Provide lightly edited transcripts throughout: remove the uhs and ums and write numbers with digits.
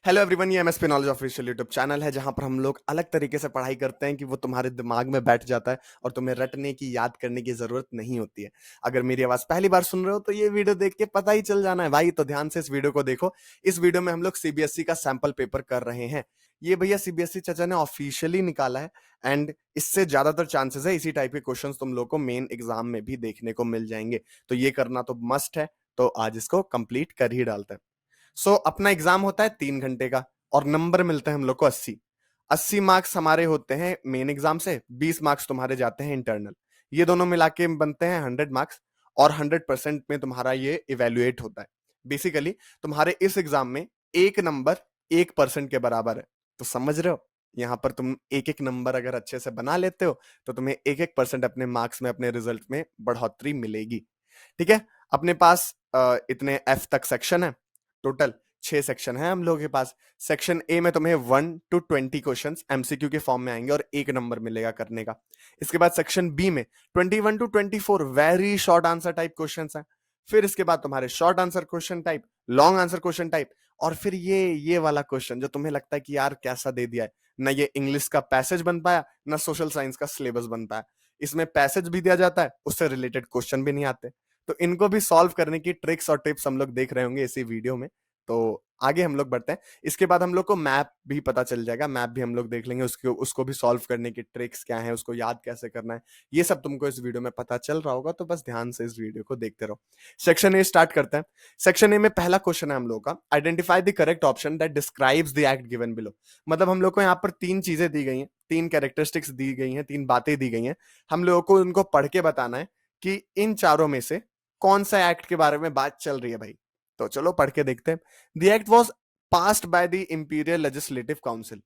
Hello everyone, ये MSP knowledge official YouTube channel है जहां पर हम लोग अलग तरीके से पढ़ाई करते हैं कि वो तुम्हारे दिमाग में बैठ जाता है और तुम्हें रटने की याद करने की जरूरत नहीं होती है। अगर मेरी आवाज पहली बार सुन रहे हो तो ये वीडियो देख के पता ही चल जाना है भाई, तो ध्यान से इस वीडियो को देखो। इस वीडियो में हम लोग सीबीएसई का सैंपल पेपर कर रहे हैं। ये भैया सीबीएसई चाचा ने ऑफिशियली निकाला है एंड इससे ज्यादातर चांसेस है इसी टाइप के क्वेश्चन तुम लोग को मेन एग्जाम में भी देखने को मिल जाएंगे। तो ये करना तो मस्ट है, तो आज इसको कंप्लीट कर ही डालते हैं। अपना एग्जाम होता है 3 घंटे का और नंबर मिलते हैं हम लोग को 80। 80 मार्क्स हमारे होते हैं मेन एग्जाम से, 20 मार्क्स तुम्हारे जाते हैं इंटरनल। ये दोनों मिला के बनते हैं 100 मार्क्स और 100% में तुम्हारा ये इवेल्युएट होता है। बेसिकली तुम्हारे इस एग्जाम में एक नंबर 1% के बराबर है। तो समझ रहे हो, यहां पर तुम एक एक नंबर अगर अच्छे से बना लेते हो तो तुम्हें 1-1% अपने मार्क्स में, अपने रिजल्ट में बढ़ोतरी मिलेगी। ठीक है, अपने पास इतने एफ तक सेक्शन है। टोटल 6 सेक्शन है हम लोगों के पास। सेक्शन ए में तुम्हें 1 to 20 क्वेश्चन एमसीक्यू के फॉर्म में आएंगे और 1 नंबर मिलेगा करने का। इसके बाद सेक्शन बी में 21 to 24 very short answer type question है। फिर इसके बाद तुम्हारे short answer question type, long answer question type, और फिर ये वाला क्वेश्चन जो तुम्हें लगता है कि यार कैसा दे दिया है, ना ये इंग्लिश का पैसेज बन पाया ना सोशल साइंस का सिलेबस बन पाया। इसमें पैसेज भी दिया जाता है, उससे रिलेटेड क्वेश्चन भी नहीं आते। तो इनको भी सॉल्व करने की ट्रिक्स और टिप्स हम लोग देख रहे होंगे इसी वीडियो में। तो आगे हम लोग बढ़ते हैं। इसके बाद हम लोग को मैप भी पता चल जाएगा, मैप भी हम लोग देख लेंगे, उसको भी सॉल्व करने की ट्रिक्स क्या है, उसको याद कैसे करना है, ये सब तुमको इस वीडियो में पता चल रहा होगा। तो बस ध्यान से इस वीडियो को देखते रहो। सेक्शन ए स्टार्ट करते हैं। सेक्शन ए में पहला क्वेश्चन है हम लोग का, identify the correct option that describes the act given below. मतलब हम लोग को यहाँ पर 3 चीजें दी गई हैं, 3 कैरेक्टरिस्टिक्स दी गई हैं, 3 बातें दी गई हैं। हम लोगों को उनको पढ़ के बताना है कि इन चारों में से कौन सा एक्ट के बारे में बात चल रही है भाई। तो चलो पढ़ के देखते हैं। The act was passed by the imperial legislative council.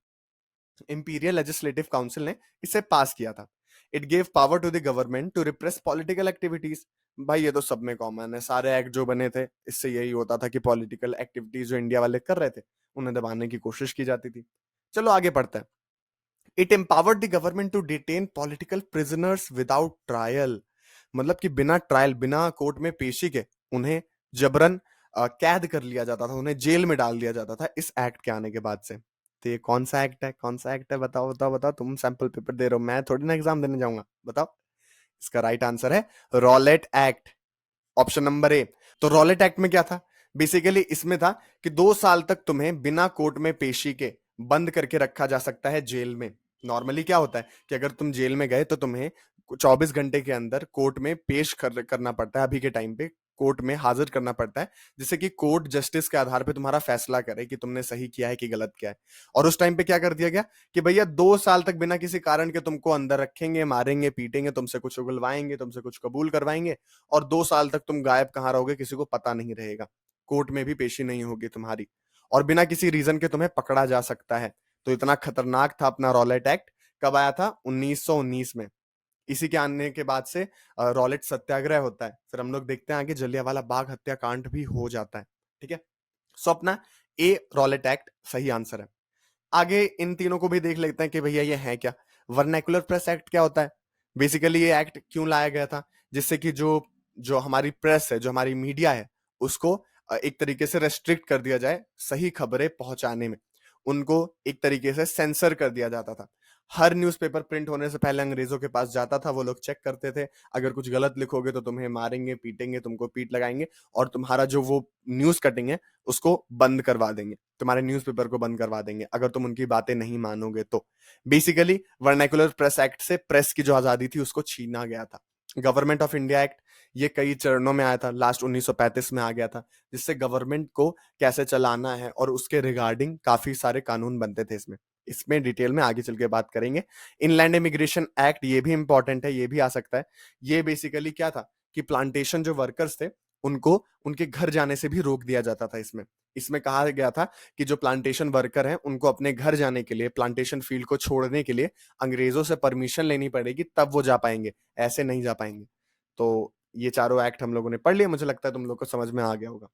Imperial legislative council ने इसे पास किया था। It gave power to the government to repress political activities. भाई ये तो सब में कॉमन है, सारे एक्ट जो बने थे इससे यही होता था कि पॉलिटिकल एक्टिविटीज जो इंडिया वाले कर रहे थे उन्हें दबाने की कोशिश की जाती थी। चलो आगे पढ़ते हैं। It empowered the government to detain political prisoners without trial. मतलब कि बिना ट्रायल, बिना कोर्ट में पेशी के उन्हें जबरन कैद कर लिया जाता था, उन्हें जेल में डाल दिया जाता था इस एक्ट के आने के बाद से। तो ये कौन सा एक्ट है, कौन सा एक्ट है, बताओ बताओ बताओ। तुम सैंपल पेपर दे रहे हो, मैं थोड़ी ना एग्जाम देने जाऊंगा, बताओ। इसका राइट आंसर है Rowlatt act, option number A. तो रॉलेट एक्ट में क्या था? बेसिकली इसमें था कि 2 साल तक तुम्हें बिना कोर्ट में पेशी के बंद करके रखा जा सकता है जेल में। नॉर्मली क्या होता है कि अगर तुम जेल में गए तो तुम्हें 24 घंटे के अंदर कोर्ट में करना पड़ता है। अभी के टाइम पे कोर्ट में हाजिर करना पड़ता है, जिससे कि कोर्ट जस्टिस के आधार पे तुम्हारा फैसला करे कि तुमने सही किया है कि गलत किया है। और उस टाइम पे क्या कर दिया गया कि भैया 2 साल तक बिना किसी कारण के तुमको अंदर रखेंगे, मारेंगे, पीटेंगे, तुमसे कुछ उगलवाएंगे, तुमसे कुछ कबूल करवाएंगे, और 2 साल तक तुम गायब कहाँ रहोगे किसी को पता नहीं रहेगा। कोर्ट में भी पेशी नहीं होगी तुम्हारी, और बिना किसी रीजन के तुम्हें पकड़ा जा सकता है। तो इतना खतरनाक था अपना रॉलेट एक्ट। कब आया था? 1919 में। इसी के आने के बाद से रॉलेट सत्याग्रह होता है। फिर हम लोग देखते हैं आगे जलियांवाला बाग हत्याकांड भी हो जाता है। ठीक है, सो अपना ए रॉलेट एक्ट सही आंसर है। आगे इन तीनों को भी देख लेते हैं कि भैया ये है क्या। वर्नैकुलर प्रेस एक्ट क्या होता है? बेसिकली ये एक्ट क्यों लाया गया था? जिससे कि जो जो हमारी प्रेस है, जो हमारी मीडिया है, उसको एक तरीके से रेस्ट्रिक्ट कर दिया जाए सही खबरें पहुंचाने में। उनको एक तरीके से सेंसर कर दिया जाता था। हर न्यूज़पेपर प्रिंट होने से पहले अंग्रेजों के पास जाता था, वो लोग चेक करते थे। अगर कुछ गलत लिखोगे तो तुम्हें मारेंगे, पीटेंगे, तुमको पीट लगाएंगे, और तुम्हारा जो वो न्यूज़ कटिंग है उसको बंद करवा देंगे, तुम्हारे न्यूज़पेपर को बंद करवा देंगे अगर तुम उनकी बातें नहीं मानोगे तो। बेसिकली वर्नैकुलर प्रेस एक्ट से प्रेस की जो आजादी थी उसको छीना गया था। गवर्नमेंट ऑफ इंडिया एक्ट, ये कई चरणों में आया था, लास्ट 1935 में आ गया था, जिससे गवर्नमेंट को कैसे चलाना है और उसके रिगार्डिंग काफी सारे कानून बनते थे। इसमें इसमें डिटेल में आगे चल के बात करेंगे। इनलैंड इमिग्रेशन एक्ट, ये भी इंपॉर्टेंट है, ये भी आ सकता है। ये बेसिकली क्या था कि प्लांटेशन जो वर्कर्स थे उनको उनके घर जाने से भी रोक दिया जाता था। इसमें इसमें कहा गया था कि जो प्लांटेशन वर्कर हैं उनको अपने घर जाने के लिए, प्लांटेशन फील्ड को छोड़ने के लिए अंग्रेजों से परमिशन लेनी पड़ेगी, तब वो जा पाएंगे, ऐसे नहीं जा पाएंगे। तो ये चारों एक्ट हम लोगों ने पढ़ लिए, मुझे लगता है तुम लोग को समझ में आ गया होगा।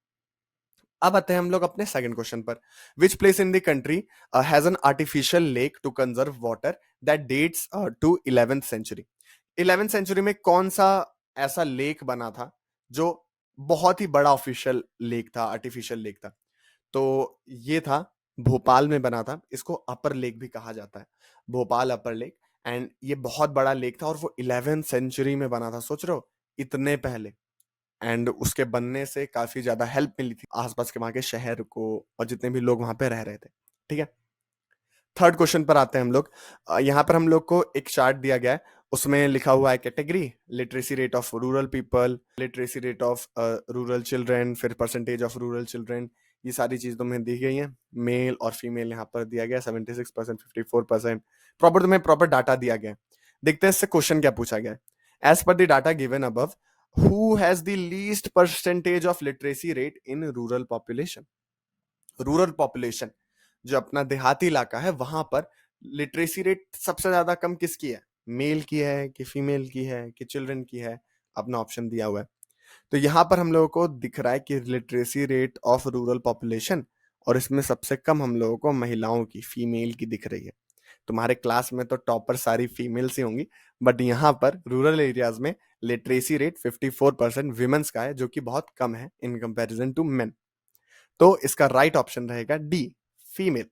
अब आते हैं हम लोग अपने सेकंड क्वेश्चन पर। Which place in the country has an artificial lake to conserve water that dates to 11th century. 11th century में कौन सा ऐसा लेक बना था जो बहुत ही बड़ा ऑफिशियल लेक था, आर्टिफिशियल लेक था? तो ये था भोपाल में बना था, इसको अपर लेक भी कहा जाता है, भोपाल अपर लेक। एंड ये बहुत बड़ा लेक था और वो 11th सेंचुरी में बना था, सोच रहे हो, इतने पहले। एंड उसके बनने से काफी ज्यादा हेल्प मिली थी आसपास के वहां के शहर को और जितने भी लोग वहां पे रह रहे थे। ठीक है, थर्ड क्वेश्चन पर आते हैं हम लोग। यहाँ पर हम लोग को एक चार्ट दिया गया है, उसमें लिखा हुआ है category, literacy rate of rural people, literacy rate of rural children, फिर परसेंटेज ऑफ रूरल चिल्ड्रन, ये सारी चीज तुम्हें दी गई है। मेल और फीमेल यहाँ पर दिया गया 76%, 54%, प्रॉपर तुम्हें प्रॉपर डाटा दिया गया है। देखते हैं इससे क्वेश्चन क्या पूछा गया है। As per the data given above, who has the least percentage of literacy rate in rural population. Rural population, जो अपना देहाती इलाका है, वहां पर लिटरेसी रेट सबसे ज्यादा कम किसकी है, मेल की है कि फीमेल की है कि चिल्ड्रन की है, अपना ऑप्शन दिया हुआ है। तो यहां पर हम लोगों को दिख रहा है कि literacy rate of rural population, और इसमें सबसे कम हम लोगों को महिलाओं की, फीमेल की दिख रही है। तुम्हारे क्लास में तो टॉपर सारी फीमेल्स ही होंगी, बट यहाँ पर रूरल एरियाज में लिटरेसी रेट 54% विमेंस का है, जो कि बहुत कम है इन कंपैरिजन टू मेन। तो इसका राइट ऑप्शन रहेगा डी, फीमेल।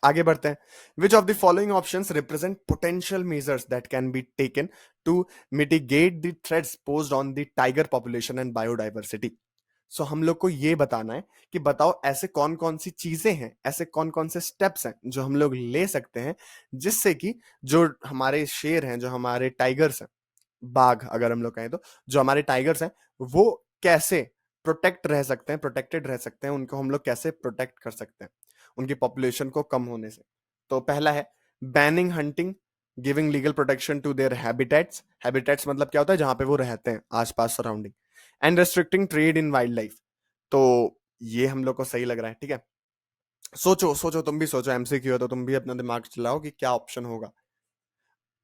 आगे बढ़ते हैं। Which of the following options represent potential measures that can be taken to mitigate the threats posed on the tiger population and biodiversity. So हम लोग को ये बताना है कि बताओ ऐसे कौन कौन सी चीजें हैं, ऐसे कौन कौन से स्टेप्स हैं जो हम लोग ले सकते हैं, जिससे कि जो हमारे शेर हैं, जो हमारे टाइगर्स हैं, बाघ अगर हम लोग कहें तो, जो हमारे टाइगर्स हैं वो कैसे प्रोटेक्ट रह सकते हैं, प्रोटेक्टेड रह सकते हैं, उनको हम लोग कैसे प्रोटेक्ट कर सकते हैं उनकी पॉपुलेशन को कम होने से। तो पहला है banning hunting, giving legal protection to their habitats, habitats मतलब क्या होता है, जहां पे वो रहते हैं आसपास surrounding, and restricting trade in wild life. तो ये हम लोग को सही लग रहा है। ठीक है, सोचो सोचो, तुम भी सोचो, एमसीक्यू है तो तुम भी अपना दिमाग चलाओ कि क्या ऑप्शन होगा।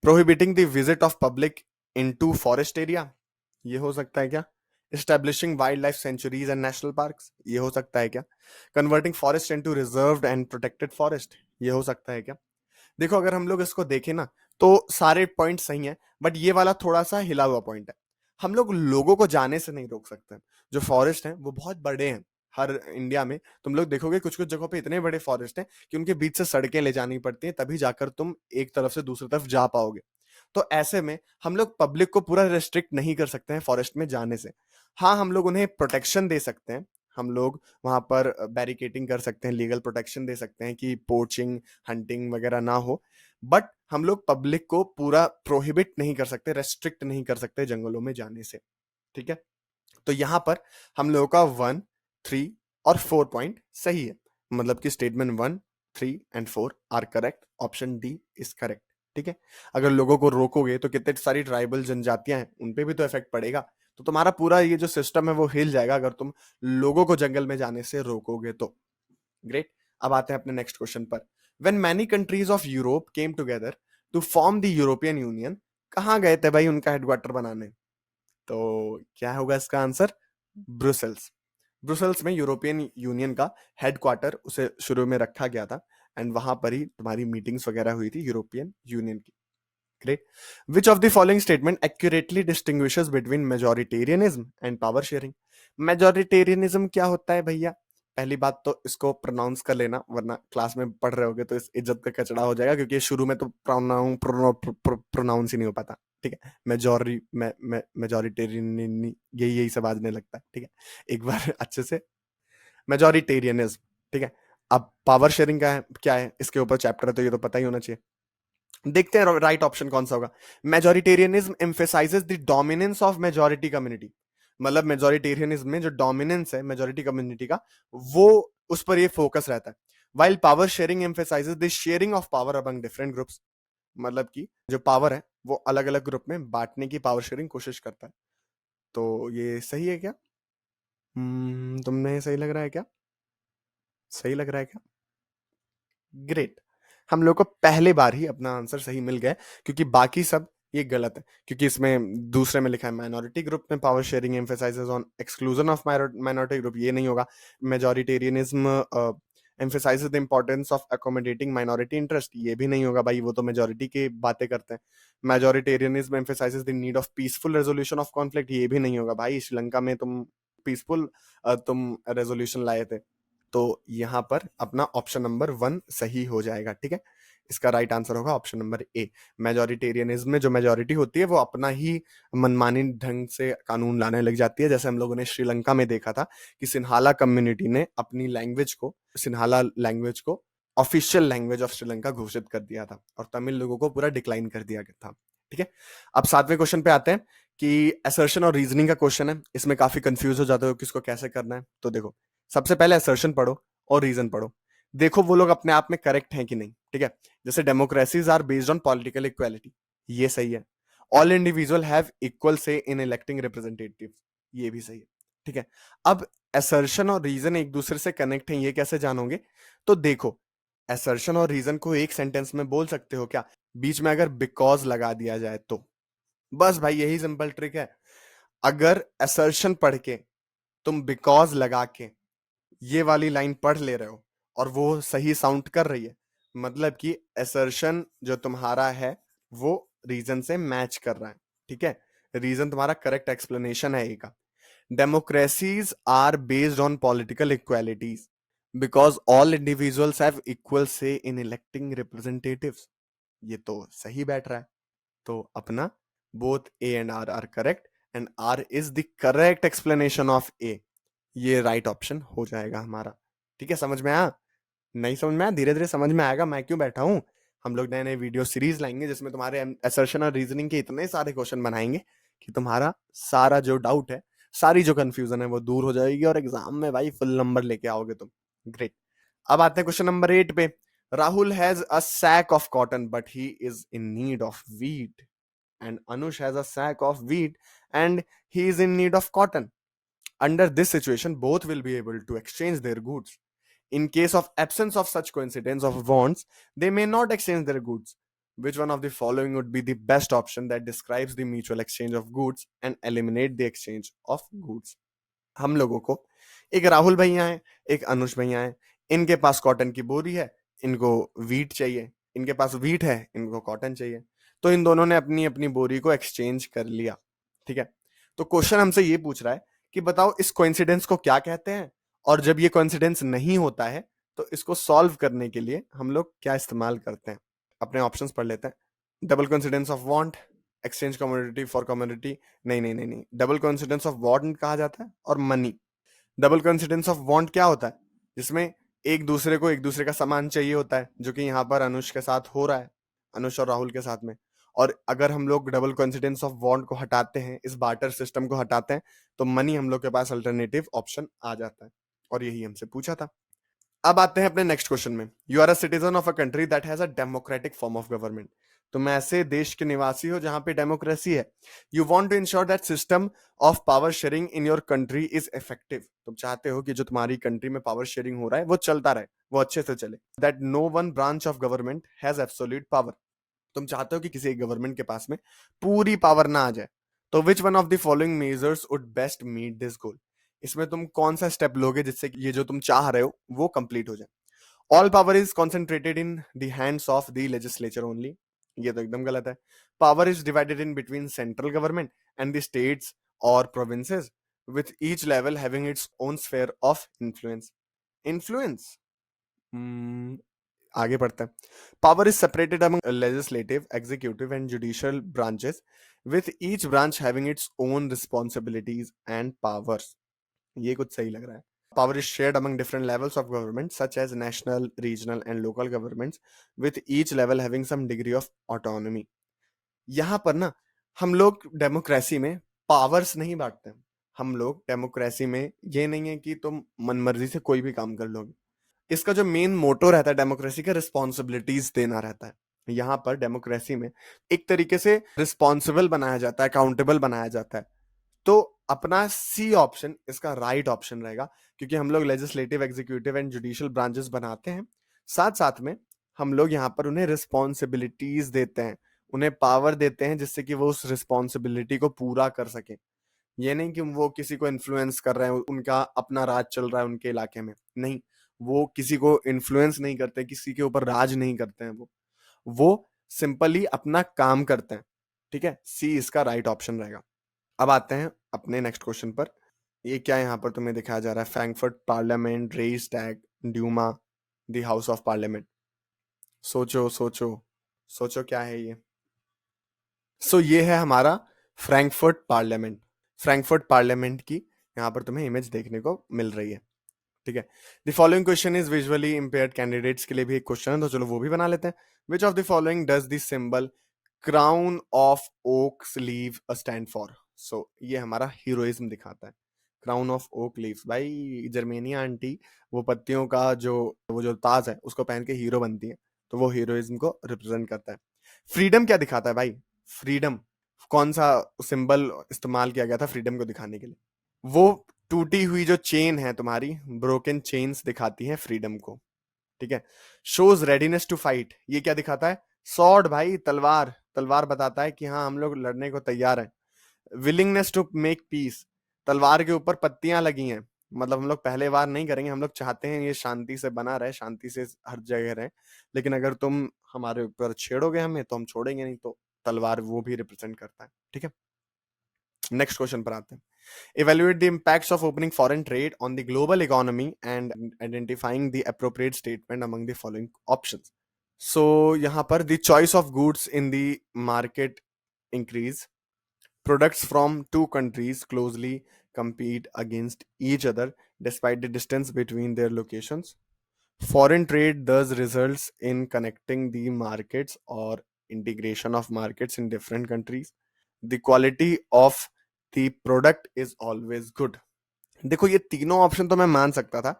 Prohibiting the visit of public into forest area, ये हो सकता है क्या। Establishing wild life sanctuaries and national parks, ये हो सकता है क्या। Converting forest into reserved and protected forest, ये हो सकता है क्या। देखो अगर हम लोग इसको देखें ना, तो सारे पॉइंट सही हैं, बट ये वाला थोड़ा सा हिला हुआ पॉइंट है। हम लोग लोगों को जाने से नहीं रोक सकते। जो फॉरेस्ट हैं वो बहुत बड़े हैं, हर इंडिया में तुम लोग देखोगे कुछ कुछ जगहों पे इतने बड़े फॉरेस्ट हैं कि उनके बीच से सड़कें ले जानी पड़ती हैं, तभी जाकर तुम एक तरफ से दूसरी तरफ जा पाओगे। तो ऐसे में हम लोग पब्लिक को पूरा रेस्ट्रिक्ट नहीं कर सकते हैं फॉरेस्ट में जाने से। हाँ, हम लोग उन्हें प्रोटेक्शन दे सकते हैं, हम लोग वहां पर बैरिकेटिंग कर सकते हैं, लीगल प्रोटेक्शन दे सकते हैं कि पोचिंग, हंटिंग वगैरह ना हो। बट हम लोग पब्लिक को पूरा प्रोहिबिट नहीं कर सकते, रेस्ट्रिक्ट नहीं कर सकते जंगलों में जाने से। ठीक है, तो यहां पर हम लोगों का 1, 3 और 4 पॉइंट सही है, मतलब कि statement 1, 3 and 4 are correct, option D is correct. ठीक है, अगर लोगों को रोकोगे तो कितने सारी ट्राइबल जनजातियां हैं उन पे भी तो इफेक्ट पड़ेगा, तो तुम्हारा पूरा ये जो सिस्टम है वो हिल जाएगा अगर तुम लोगों को जंगल में जाने से रोकोगे तो। ग्रेट, अब आते हैं अपने नेक्स्ट क्वेश्चन पर। When many countries of Europe came together to form the European Union, कहाँ गए थे भाई उनका हेडक्वार्टर बनाने। तो क्या होगा इसका आंसर, ब्रुसेल्स। ब्रुसेल्स में यूरोपियन यूनियन का हेडक्वार्टर उसे शुरू में रखा गया था, एंड वहां पर ही तुम्हारी मीटिंग्स वगैरह हुई थी यूरोपियन यूनियन की। Great, which of the following statement accurately distinguishes between majoritarianism and power sharing. Majoritarianism क्या होता है भैया, पहली बात तो इसको प्रोनाउंस कर लेना, वरना क्लास में पढ़ रहे होगे तो इस इज्जत का कचड़ा हो जाएगा, क्योंकि शुरू में तो प्रोनाउंस ही नहीं हो पाता। ठीक है, मेजोरिटेरियन, यही यही सब आजने लगता है। ठीक है, एक बार अच्छे से, मेजोरिटेरियनिज्म। ठीक है, अब पावर शेयरिंग का है क्या है, इसके ऊपर चैप्टर है तो ये तो पता ही होना चाहिए। देखते हैं राइट ऑप्शन कौन सा होगा। Majoritarianism emphasises the dominance of majority community, मतलब मेजोरिटेरियनिज्म में जो डोमिनेंस है मेजोरिटी कम्युनिटी का, वो उस पर ये फोकस रहता है। While power sharing emphasises the sharing of power among different groups, मतलब कि जो पावर है वो अलग अलग ग्रुप में बांटने की पावर शेयरिंग कोशिश करता है। तो ये सही है क्या, तुमने सही लग रहा है क्या, सही लग रहा है क्या। ग्रेट, हम लोग को पहले बार ही अपना आंसर सही मिल गया, क्योंकि बाकी सब ये गलत है, क्योंकि इसमें दूसरे में लिखा है माइनॉरिटी ग्रुप में power sharing emphasises on exclusion of minority group, ये नहीं होगा। Majoritarianism emphasises the importance of accommodating minority interest, ये भी नहीं होगा भाई, वो तो मेजोरिटी की बातें करते हैं। Majoritarianism emphasises the need of peaceful resolution of conflict, ये भी नहीं होगा भाई, श्रीलंका में तुम पीसफुल तुम रेजोल्यूशन लाए थे। तो यहाँ पर अपना ऑप्शन नंबर 1 सही हो जाएगा, ठीक है। इसका राइट आंसर होगा ऑप्शन नंबर ए। मेजॉरिटेरियनिज्म में जो मेजॉरिटी होती है वो अपना ही मनमानी ढंग से कानून लाने लग जाती है। जैसे हम लोगों ने श्रीलंका में देखा था कि सिन्हाला कम्युनिटी ने अपनी लैंग्वेज को, सिन्हाला लैंग्वेज को ऑफिशियल लैंग्वेज ऑफ श्रीलंका घोषित कर दिया था और तमिल लोगों को पूरा डिक्लाइन कर दिया गया था, ठीक है। अब 7वें क्वेश्चन पे आते हैं कि असर्शन और रीजनिंग का क्वेश्चन है। इसमें काफी कंफ्यूज हो जाते हो किसको कैसे करना है। तो देखो, सबसे पहले असर्शन पढ़ो और रीजन पढ़ो, देखो वो लोग अपने आप में करेक्ट हैं कि नहीं, ठीक है। जैसे democracies are based on political equality, ये सही है। All individual have equal say in electing representative, ये भी सही है, ठीक है। अब असर्शन और रीजन एक दूसरे से कनेक्ट हैं, ये कैसे जानोगे? तो देखो, असर्शन और रीजन को एक सेंटेंस में बोल सकते हो क्या? बीच में अगर बिकॉज लगा दिया जाए तो। बस भाई यही सिंपल ट्रिक है। अगर असर्शन पढ़ के तुम बिकॉज लगा के ये वाली लाइन पढ़ ले रहे हो और वो सही साउंड कर रही है, मतलब कि असर्शन जो तुम्हारा है वो रीजन से मैच कर रहा है, ठीक है। रीजन तुम्हारा करेक्ट एक्सप्लेनेशन है ए का। Democracies are based on political equalities because all individuals have equal say in electing representatives, ये तो सही बैठ रहा है। तो अपना both A and R are correct and R is the correct explanation of A, ये राइट ऑप्शन हो जाएगा हमारा, ठीक है। समझ में आया? नहीं समझ में आया? धीरे धीरे समझ में आएगा, मैं क्यों बैठा हूं। हम लोग नए नए वीडियो सीरीज लाएंगे जिसमें तुम्हारे असर्शन और रीजनिंग के इतने सारे क्वेश्चन बनाएंगे कि तुम्हारा सारा जो डाउट है, सारी जो कंफ्यूजन है वो दूर हो जाएगी और एग्जाम में भाई फुल नंबर लेके आओगे तुम। ग्रेट। अब आते हैं क्वेश्चन नंबर 8 पे। Rahul has a sack of cotton but he is in need of wheat and Anush has a sack of wheat and he is in need of cotton. Under this situation, both will be able to exchange their goods. In case of absence of such coincidence of wants, they may not exchange their goods. Which one of the following would be the best option that describes the mutual exchange of goods and eliminate the exchange of goods? हम लोगों को एक राहुल भैया है, एक अनुष भैया है, इनके पास कॉटन की बोरी है, इनको वीट चाहिए, इनके पास वीट है, इनको कॉटन चाहिए। तो इन दोनों ने अपनी अपनी बोरी को एक्सचेंज कर लिया, ठीक है। तो क्वेश्चन हमसे ये पूछ रहा है कि बताओ इस कोइंसिडेंस को क्या कहते हैं, और जब ये कोइंसिडेंस नहीं होता है तो इसको सॉल्व करने के लिए हम लोग क्या इस्तेमाल करते हैं। अपने ऑप्शंस पढ़ लेते हैं। Double coincidence of want, exchange commodity for commodity, नहीं नहीं नहीं नहीं, डबल कोइंसिडेंस ऑफ वांट कहा जाता है, और money. Double coincidence of want क्या होता है? जिसमें एक दूसरे को एक दूसरे का सामान चाहिए होता है, जो कि यहाँ पर अनुष के साथ हो रहा है, अनुष और राहुल के साथ में। और अगर हम लोग डबल कोइंसिडेंस ऑफ वांट को हटाते हैं, इस बार्टर सिस्टम को हटाते हैं, तो मनी हम लोग के पास अल्टरनेटिव ऑप्शन आ जाता है, और यही हमसे पूछा था। अब आते हैं अपने नेक्स्ट क्वेश्चन में। You are a citizen of a country that has a democratic form of government. तुम ऐसे देश के निवासी हो जहां पे डेमोक्रेसी है। You want to ensure that system of power sharing in your country is effective. तुम चाहते हो कि जो तुम्हारी कंट्री में पावर शेयरिंग हो रहा है वो चलता रहे, वो अच्छे से चले। That no one branch of government has absolute power. तुम चाहते हो कि किसी एक गवर्नमेंट के पास में पूरी पावर ना आ जाए। तो which one of the following measures would best meet this goal? इसमें तुम कौन सा स्टेप लोगे जिससे कि ये जो तुम चाह रहे हो वो कंप्लीट हो जाए? All power is concentrated in the hands of the legislature only, ये तो एकदम गलत है। Power is divided in between central government and the states और provinces with each level having its own sphere of influence. Influence, आगे बढ़ते हैं। Power is separated among legislative, executive and judicial branches with each branch having its own responsibilities and powers, ये कुछ सही लग रहा है। Power is shared among different levels of government, such as national, regional, and local governments, with each level having some degree of autonomy. यहाँ पर ना हम लोग डेमोक्रेसी में पावर्स नहीं बांटते हैं। हम लोग डेमोक्रेसी में ये नहीं है कि तुम मनमर्जी से कोई भी काम कर लोगे। इसका जो मेन मोटो रहता है डेमोक्रेसी का, रिस्पॉन्सिबिलिटीज देना रहता है। यहाँ पर डेमोक्रेसी में एक तरीके से रिस्पॉन्सिबल बनाया जाता है, अकाउंटेबल बनाया जाता है। तो अपना सी ऑप्शन इसका राइट ऑप्शन रहेगा, क्योंकि हम लोग legislative, executive and judicial branches बनाते हैं, साथ साथ में हम लोग यहाँ पर उन्हें रिस्पॉन्सिबिलिटीज देते हैं, उन्हें पावर देते हैं, जिससे कि वो उस रिस्पॉन्सिबिलिटी को पूरा कर सके। ये नहीं कि वो किसी को इन्फ्लुएंस कर रहे हैं, उनका अपना राज चल रहा है उनके इलाके में, नहीं, वो किसी को इन्फ्लुएंस नहीं करते, किसी के ऊपर राज नहीं करते हैं, वो सिंपली अपना काम करते हैं, ठीक है। सी इसका राइट ऑप्शन रहेगा। अब आते हैं अपने नेक्स्ट क्वेश्चन पर। ये क्या यहाँ पर तुम्हें दिखाया जा रहा है? Frankfurt parliament, Reichstag, Duma, the house of parliament. सोचो सोचो सोचो, क्या है ये? ये है हमारा फ्रैंकफर्ट पार्लियामेंट। फ्रैंकफर्ट पार्लियामेंट की यहाँ पर तुम्हें इमेज देखने को मिल रही है, ठीक है। The following question is visually impaired candidates के लिए भी एक क्वेश्चन है, तो चलो वो भी बना लेते हैं। Which of the following does the symbol crown of oaks leave a stand for? ये हमारा हीरोइज्म दिखाता है। क्राउन ऑफ ओक लीव्स, भाई जर्मेनिया आंटी वो पत्तियों का जो वो जो ताज है उसको पहन के हीरो बनती है, तो वो हीरोइज्म को रिप्रेजेंट करता है। फ्रीडम क्या दिखाता है भाई? फ्रीडम कौन सा सिंबल इस्तेमाल किया गया था फ्रीडम को दिखाने के लिए? वो टूटी हुई जो चेन है तुम्हारी, ब्रोकन चेन्स दिखाती है फ्रीडम को, ठीक है। शोज रेडीनेस टू फाइट, ये क्या दिखाता है? सॉर्ड भाई, तलवार। तलवार बताता है कि हाँ हम लोग लड़ने को तैयार हैं। विलिंगनेस टू मेक पीस, तलवार के ऊपर पत्तियां लगी हैं, मतलब हम लोग पहले वार नहीं करेंगे, हम लोग चाहते हैं ये शांति से बना रहे, शांति से हर जगह रहे, लेकिन अगर तुम हमारे ऊपर छेड़ोगे हमें तो हम छोड़ेंगे नहीं। तो तलवार वो भी रिप्रेजेंट करता है, ठीक है। नेक्स्ट क्वेश्चन पर आते हैं। Evaluate the impacts of opening foreign trade on the global economy and identifying the appropriate statement among the following options. यहाँ पर the choice of goods in the market increase. Products from two countries closely compete against each other despite the distance between their locations. Foreign trade thus results in connecting the markets or integration of markets in different countries. The quality of the product is always good. देखो ये तीनों option तो मैं मान सकता था,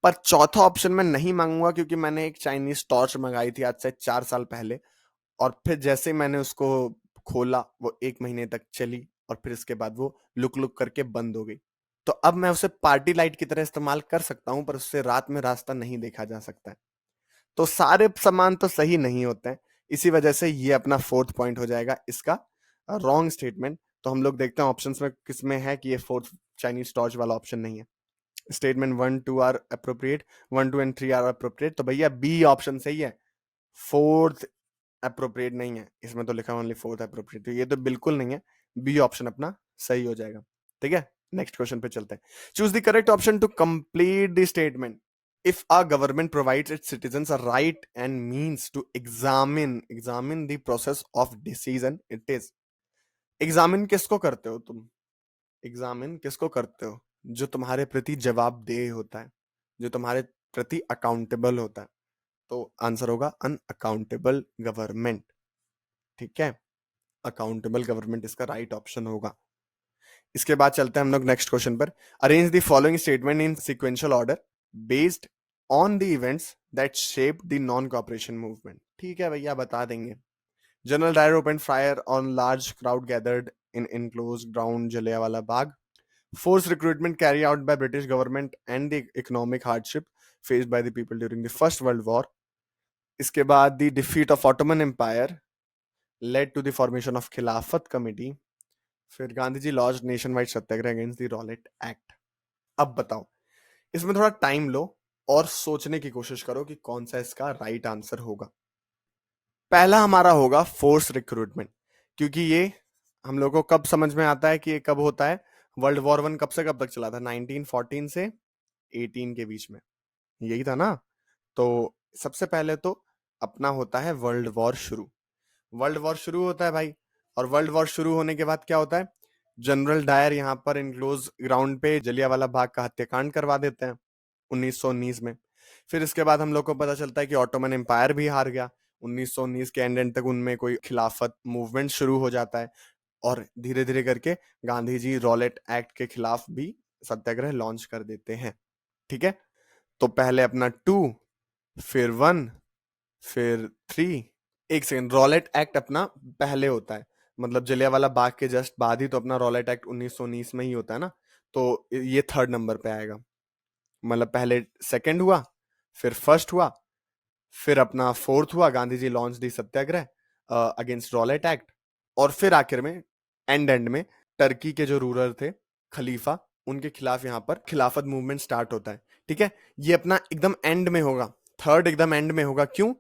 पर चौथा ऑप्शन मैं नहीं मांगूंगा, क्योंकि मैंने एक चाइनीज टॉर्च मंगाई थी आज से 4 साल पहले, और फिर जैसे ही मैंने उसको खोला वो 1 महीने तक चली, और फिर इसके बाद वो लुक लुक करके बंद हो गई। तो अब मैं उसे पार्टी लाइट की तरह इस्तेमाल कर सकता हूं, पर उससे रात में रास्ता नहीं देखा जा सकता है। तो सारे सामान तो सही नहीं होते हैं, इसी वजह से ये अपना फोर्थ पॉइंट हो जाएगा इसका रॉन्ग स्टेटमेंट। तो हम लोग देखते हैं ऑप्शंस में किसमें है कि ये फोर्थ चाइनीज टॉर्च वाला ऑप्शन नहीं है। Statement 1 2 are appropriate, 1 2 and 3 are appropriate, तो भैया बी ऑप्शन सही है। फोर्थ अप्रोप्रिएट नहीं है, इसमें तो लिखा ओनली फोर्थ अप्रोप्रिएट, तो ये तो बिल्कुल नहीं है। बी ऑप्शन अपना सही हो जाएगा, ठीक है। नेक्स्ट क्वेश्चन पे चलते हैं। Choose the correct option to complete the statement. If a government provides its citizens a right and means to examine the process of decision, it is। Examine किसको करते हो तुम? एग्जामिन किसको करते हो? जो तुम्हारे प्रति जवाबदेह होता है, जो तुम्हारे प्रति अकाउंटेबल होता है। तो आंसर होगा अनअकाउंटेबल गवर्नमेंट, ठीक है। अकाउंटेबल गवर्नमेंट इसका राइट ऑप्शन होगा। इसके बाद चलते हैं हम लोग नेक्स्ट क्वेश्चन पर। Arrange the following statement in sequential order based on the events that shape the non cooperation movement. ठीक है भैया, बता देंगे। General Dyer open fire on large crowd gathered in enclosed ground Jallianwala Bagh. Forced recruitment carried out by British government and the economic hardship faced by the people during the First World War. इसके बाद the defeat of Ottoman Empire led to the formation of Khilafat Committee. फिर Gandhi ji launch nationwide satyagraha against the Rowlatt act. अब बताओ, इसमें थोड़ा time लो और सोचने की कोशिश करो कि कौन सा इसका राइट आंसर होगा। पहला हमारा होगा फोर्स रिक्रूटमेंट, क्योंकि ये हम लोग को कब समझ में आता है कि ये कब होता है? वर्ल्ड वॉर 1 कब से कब तक चला था? 1914 से 18 के बीच में, यही था ना। तो सबसे पहले तो अपना होता है वर्ल्ड वॉर शुरू। वर्ल्ड वॉर शुरू होता है भाई, और वर्ल्ड वॉर शुरू होने के बाद क्या होता है? जनरल डायर यहाँ पर इनक्लोज ग्राउंड पे जलियांवाला बाग का हत्याकांड करवा देते हैं 1919 में। फिर इसके बाद हम लोग को पता चलता है कि ऑटोमन एम्पायर भी हार गया 1919 के एंड तक, उनमें कोई खिलाफत मूवमेंट शुरू हो जाता है, और धीरे धीरे करके गांधी जी रॉलेट एक्ट के खिलाफ भी सत्याग्रह लॉन्च कर देते हैं, ठीक है। तो पहले अपना 2, फिर 1, फिर 3। एक सेकेंड, रॉलेट एक्ट अपना पहले होता है, मतलब जलियांवाला बाग के जस्ट बाद ही तो अपना रॉलेट एक्ट 1919 में ही होता है ना। तो ये थर्ड नंबर पे आएगा, मतलब पहले सेकंड हुआ, फिर फर्स्ट हुआ, फिर अपना फोर्थ हुआ, Gandhi ji launch the satyagraha against Rowlatt act, और फिर आखिर में एंड में टर्की के जो रूलर थे खलीफा, उनके खिलाफ यहाँ पर खिलाफत मूवमेंट स्टार्ट होता है, ठीक है। ये अपना एकदम एंड में होगा, थर्ड एकदम एंड में होगा। क्यों?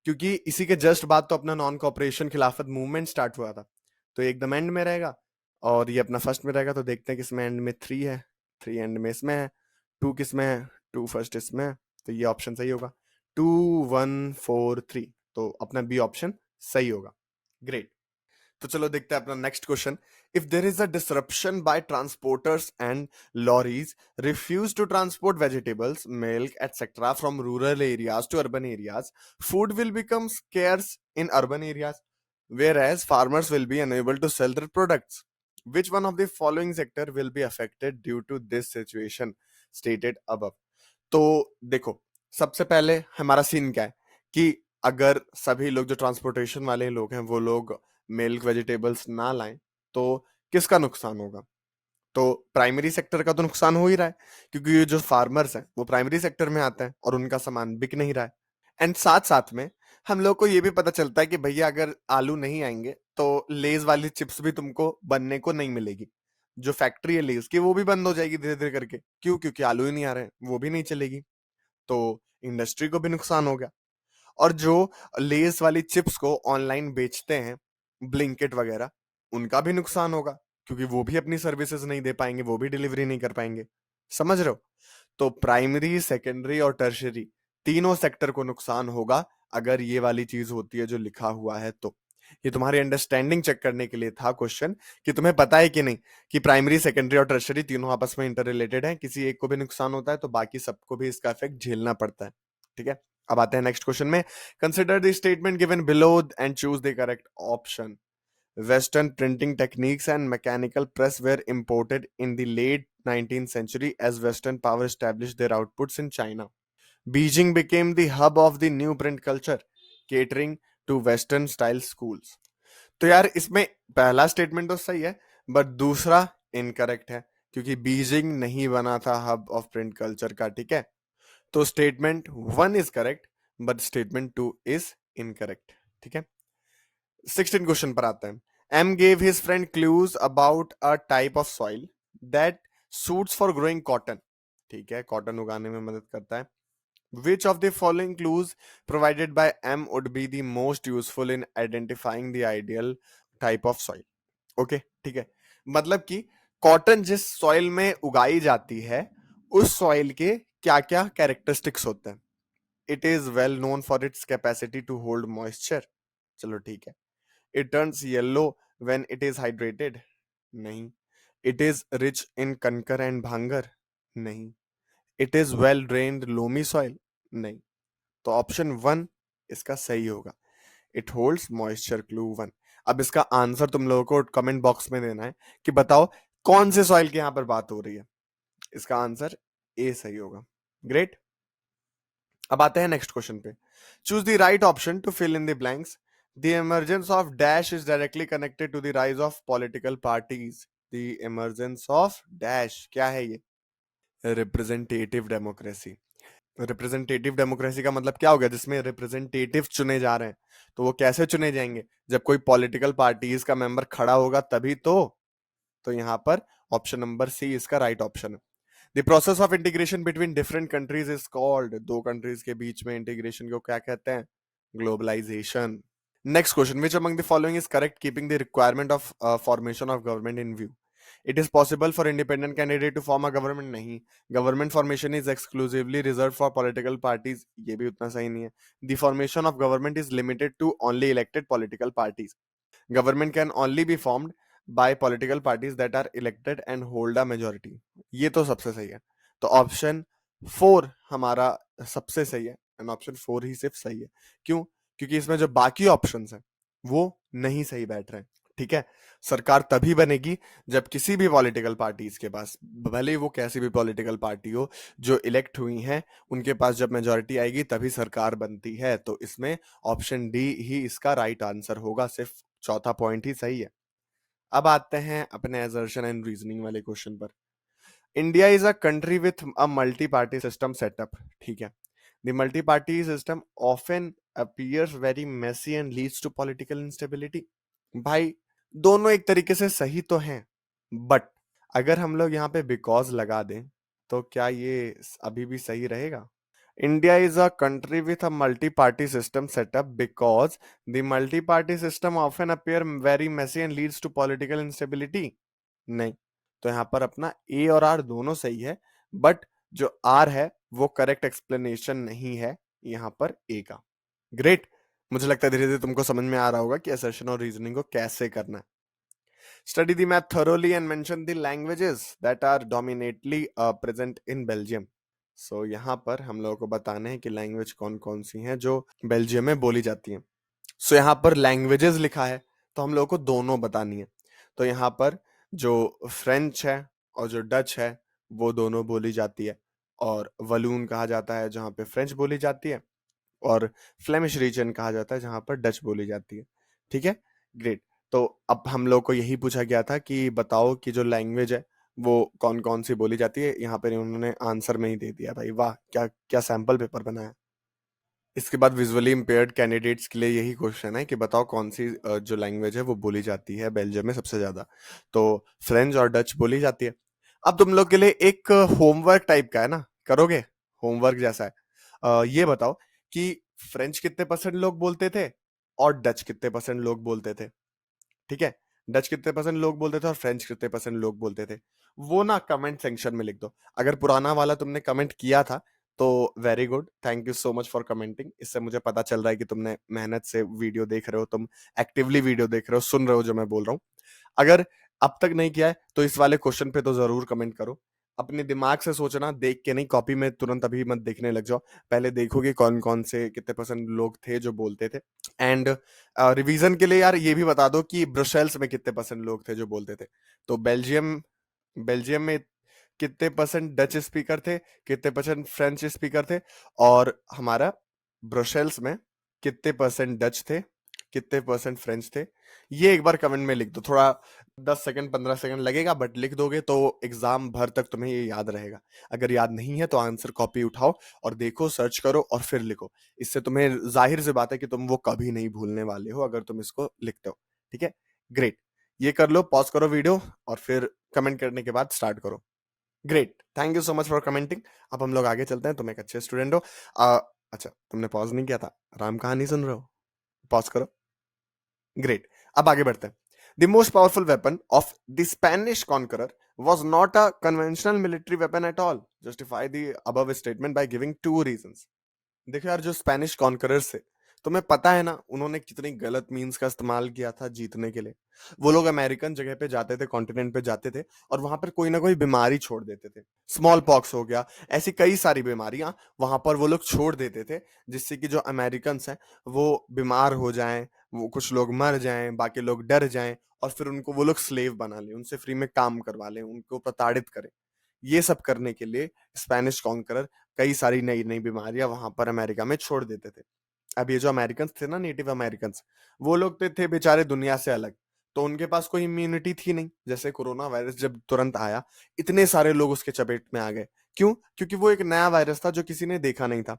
क्योंकि इसी के जस्ट बाद तो अपना नॉन कॉपरेशन खिलाफत मूवमेंट स्टार्ट हुआ था, तो ये एकदम एंड में रहेगा, और ये अपना फर्स्ट में रहेगा। तो देखते हैं कि इसमें एंड में 3 है, 3 एंड में इसमें है, 2 किस में है, 2 फर्स्ट इसमें है, तो ये ऑप्शन सही होगा। 2 1 4 3, तो अपना बी ऑप्शन सही होगा। ग्रेट। तो चलो देखते हैं अपना next question. If there is a disruption by transporters and lorries refuse to transport vegetables, milk et cetera from rural areas to urban areas, food will become scarce in urban areas, whereas farmers will be unable to sell their products. Which one of the following sector will be affected due to this situation stated above? तो देखो, सबसे पहले हमारा scene क्या है कि अगर सभी लोग जो ट्रांसपोर्टेशन वाले लोग हैं वो लोग मिल्क वेजिटेबल्स ना लाएं तो किसका नुकसान होगा? तो प्राइमरी सेक्टर का तो नुकसान हो ही रहा है, क्योंकि ये जो फार्मर्स हैं वो प्राइमरी सेक्टर में आते हैं और उनका सामान बिक नहीं रहा है। एंड साथ साथ में हम लोग को ये भी पता चलता है कि भैया अगर आलू नहीं आएंगे तो लेज वाली चिप्स भी तुमको बनने को नहीं मिलेगी। जो फैक्ट्री है लेज की वो भी बंद हो जाएगी धीरे धीरे करके। क्यों? क्योंकि आलू ही नहीं आ रहे हैं, वो भी नहीं चलेगी। तो इंडस्ट्री को भी नुकसान हो गया। और जो लेस वाली चिप्स को ऑनलाइन बेचते हैं, ब्लिंकिट वगैरह, उनका भी नुकसान होगा, क्योंकि वो भी अपनी सर्विसेज नहीं दे पाएंगे, वो भी डिलीवरी नहीं कर पाएंगे। समझ रहे हो? तो प्राइमरी, सेकेंडरी और टर्शियरी तीनों सेक्टर को नुकसान होगा अगर ये वाली चीज होती है जो लिखा हुआ है। तो ये तुम्हारी अंडरस्टैंडिंग चेक करने के लिए था क्वेश्चन, कि तुम्हें पता है कि नहीं कि प्राइमरी, सेकेंडरी और टर्शियरी तीनों आपस में इंटर रिलेटेड है। किसी एक को भी नुकसान होता है तो बाकी सबको भी इसका इफेक्ट झेलना पड़ता है। ठीक है, अब आते हैं नेक्स्ट क्वेश्चन में। Consider the statement given below and choose the correct option. Western printing techniques and mechanical press were imported in the late 19th century as Western power established their outputs in China. Beijing became the hub of the new print culture, catering to Western style schools. तो यार इसमें पहला statement तो सही है, but दूसरा incorrect है, क्योंकि बीजिंग नहीं बना था हब ऑफ प्रिंट कल्चर का। ठीक है, तो statement 1 is correct, but statement 2 is incorrect. ठीक है, 16 क्वेश्चन पर आते हैं। M gave his friend clues about a type of soil that suits for growing cotton. ठीक है, कॉटन उगाने में मदद करता है। Which of the following clues provided by M would be the most useful in identifying the ideal type of soil? Okay, ठीक है, मतलब कि कॉटन जिस सॉइल में उगाई जाती है उस सॉइल के क्या क्या कैरेक्टरिस्टिक्स होते हैं? It is well known for its capacity to hold moisture. चलो ठीक है। It turns yellow when it is hydrated. नहीं। It is rich in kankar and bhangar. नहीं। It is well drained loamy soil. नहीं। तो ऑप्शन 1 इसका सही होगा। It holds moisture, clue 1। अब इसका आंसर तुम लोगों को कमेंट बॉक्स में देना है कि बताओ कौन से सॉइल की यहां पर बात हो रही है। इसका आंसर ए सही होगा। ग्रेट। अब आते हैं नेक्स्ट क्वेश्चन पे। Choose the right option to fill in the blanks. The emergence of dash is directly connected to the rise of political parties. The emergence of dash क्या है ये? Representative democracy. Representative democracy का मतलब क्या हो गया? जिसमें रिप्रेजेंटेटिव चुने जा रहे हैं। तो वो कैसे चुने जाएंगे? जब कोई पॉलिटिकल पार्टीज का मेंबर खड़ा होगा तभी तो यहां पर ऑप्शन नंबर सी इसका राइट ऑप्शन है। The process of integration between different countries is called. दो कंट्रीज के बीच में इंटीग्रेशन को क्या कहते हैं? Globalisation. Next question, which among the following is correct keeping the requirement of formation of government in view? It is possible for independent candidate to form a government. नहीं। Government formation is exclusively reserve for political parties. ये भी उतना सही नहीं है। The formation of government is limited to only elected political parties. Government can only be formed by political parties that are elected and hold a majority. ये तो सबसे सही है। तो ऑप्शन 4 हमारा सबसे सही है, एंड ऑप्शन 4 ही सिर्फ सही है। क्यों? क्योंकि इसमें जो बाकी ऑप्शंस हैं वो नहीं सही बैठ रहे हैं। ठीक है, सरकार तभी बनेगी जब किसी भी पॉलिटिकल पार्टीज के पास, भले ही वो कैसी भी पॉलिटिकल पार्टी हो, जो इलेक्ट हुई हैं उनके पास जब मेजोरिटी आएगी तभी सरकार बनती है। तो इसमें ऑप्शन डी ही इसका राइट आंसर होगा। सिर्फ चौथा पॉइंट ही सही है। अब आते हैं अपने असर्शन एंड रीजनिंग वाले क्वेश्चन पर। India is a country with a multi party system setup. ठीक है, the multi party system often appears very messy and leads to political instability. भाई दोनों एक तरीके से सही तो हैं, बट अगर हम लोग यहाँ पे बिकॉज लगा दें तो क्या ये अभी भी सही रहेगा? India is a country with a multi party system setup because the multi party system often appear very messy and leads to political instability. नहीं। तो यहाँ पर अपना ए और आर दोनों सही है, बट जो आर है वो करेक्ट एक्सप्लेनेशन नहीं है यहाँ पर ए का। ग्रेट। मुझे लगता है धीरे धीरे तुमको समझ में आ रहा होगा कि असर्शन और रीजनिंग को कैसे करना है। Study the math thoroughly and mention the languages that are dominantly present in Belgium. सो यहाँ पर हम लोगों को बताना है कि लैंग्वेज कौन कौन सी हैं जो बेल्जियम में बोली जाती हैं। सो यहाँ पर लैंग्वेजेस लिखा है तो हम लोगों को दोनों बतानी है। तो यहाँ पर जो फ्रेंच है और जो डच है वो दोनों बोली जाती है, और वलून कहा जाता है जहाँ पे फ्रेंच बोली जाती है, और फ्लेमिश रीजन कहा जाता है जहाँ पर डच बोली जाती है। ठीक है, ग्रेट। तो अब हम लोग को यही पूछा गया था कि बताओ कि जो लैंग्वेज है वो कौन कौन सी बोली जाती है। यहाँ पर उन्होंने आंसर में ही दे दिया भाई, वाह क्या क्या सैंपल पेपर बनाया। इसके बाद विजुअली इम्पेयर्ड कैंडिडेट्स के लिए यही क्वेश्चन है कि बताओ कौन सी जो लैंग्वेज है वो बोली जाती है बेल्जियम में सबसे ज्यादा। तो फ्रेंच और डच बोली जाती है। अब तुम लोग के लिए एक होमवर्क टाइप का है ना, करोगे होमवर्क जैसा है। ये बताओ कि फ्रेंच कितने परसेंट लोग बोलते थे और डच कितने परसेंट लोग बोलते थे। ठीक है, डच कितने परसेंट लोग बोलते थे और फ्रेंच कितने परसेंट लोग बोलते थे, वो ना कमेंट सेक्शन में लिख दो। अगर पुराना वाला तुमने कमेंट किया था तो very good, thank you so much for commenting. इससे मुझे पता चल रहा है कि तुमने मेहनत से वीडियो देख रहे हो, तुम एक्टिवली वीडियो देख रहे हो, सुन रहे हो जो मैं बोल रहा हूँ। अगर अब तक नहीं किया है तो इस वाले क्वेश्चन पे तो जरूर कमेंट करो। अपने दिमाग से सोचना, देख के नहीं, कॉपी में तुरंत अभी मत देखने लग जाओ। पहले देखोगे कौन कौन से कितने परसेंट लोग थे जो बोलते थे। एंड रिवीजन के लिए यार ये भी बता दो कि ब्रसेल्स में कितने परसेंट लोग थे जो बोलते थे। तो बेल्जियम बेल्जियम में कितने परसेंट डच स्पीकर थे, कितने परसेंट फ्रेंच स्पीकर थे, और हमारा ब्रसेल्स में कितने परसेंट डच थे, कितने परसेंट फ्रेंच थे। ये एक बार कमेंट में लिख दो। थोड़ा 10 सेकंड 15 सेकंड लगेगा, बट लिख दोगे तो एग्जाम भर तक तुम्हें ये याद रहेगा। अगर याद नहीं है तो आंसर कॉपी उठाओ और देखो, सर्च करो और फिर लिखो। इससे तुम्हें जाहिर सी बात है कि तुम वो कभी नहीं भूलने वाले हो अगर तुम इसको लिखते हो। ठीक है, ग्रेट। ये कर लो, पॉज करो वीडियो और फिर कमेंट करने के बाद स्टार्ट करो। Great, thank you so much for commenting. अब हम लोग आगे चलते हैं, तुम एक अच्छे स्टूडेंट हो। अच्छा, तुमने पॉज नहीं किया था, राम कहानी सुन रहे हो, पॉज करो। ग्रेट, अब आगे बढ़ते हैं। The most powerful weapon of the Spanish conqueror was not a conventional military weapon at all. Justify the above statement by giving two reasons. देखो यार, जो स्पेनिश कॉन्करर्स थे, तुम्हें पता है ना उन्होंने कितनी गलत मीन्स का इस्तेमाल किया था जीतने के लिए। वो लोग अमेरिकन जगह पे जाते थे, कॉन्टिनेंट पे जाते थे, और वहां पर कोई ना कोई बीमारी छोड़ देते थे। स्मॉल पॉक्स हो गया, ऐसी कई सारी बीमारियां वहां पर वो लोग छोड़ देते थे, जिससे कि जो अमेरिकन हैं वो बीमार हो जाएं, वो कुछ लोग मर जाएं, बाकी लोग डर जाएं, और फिर उनको वो लोग स्लेव बना लें, उनसे फ्री में काम करवा लें, उनको प्रताड़ित करें। ये सब करने के लिए स्पेनिश कॉन्करर कई सारी नई नई बीमारियां वहां पर अमेरिका में छोड़ देते थे। अब ये जो अमेरिकन थे ना, नेटिव अमेरिकन, वो लोग तो थे बेचारे दुनिया से अलग। तो उनके पास कोई इम्यूनिटी थी नहीं। जैसे कोरोना वायरस जब तुरंत आया, इतने सारे लोग उसके चपेट में आ गए। क्यों? क्योंकि वो एक नया वायरस था जो किसी ने देखा नहीं था।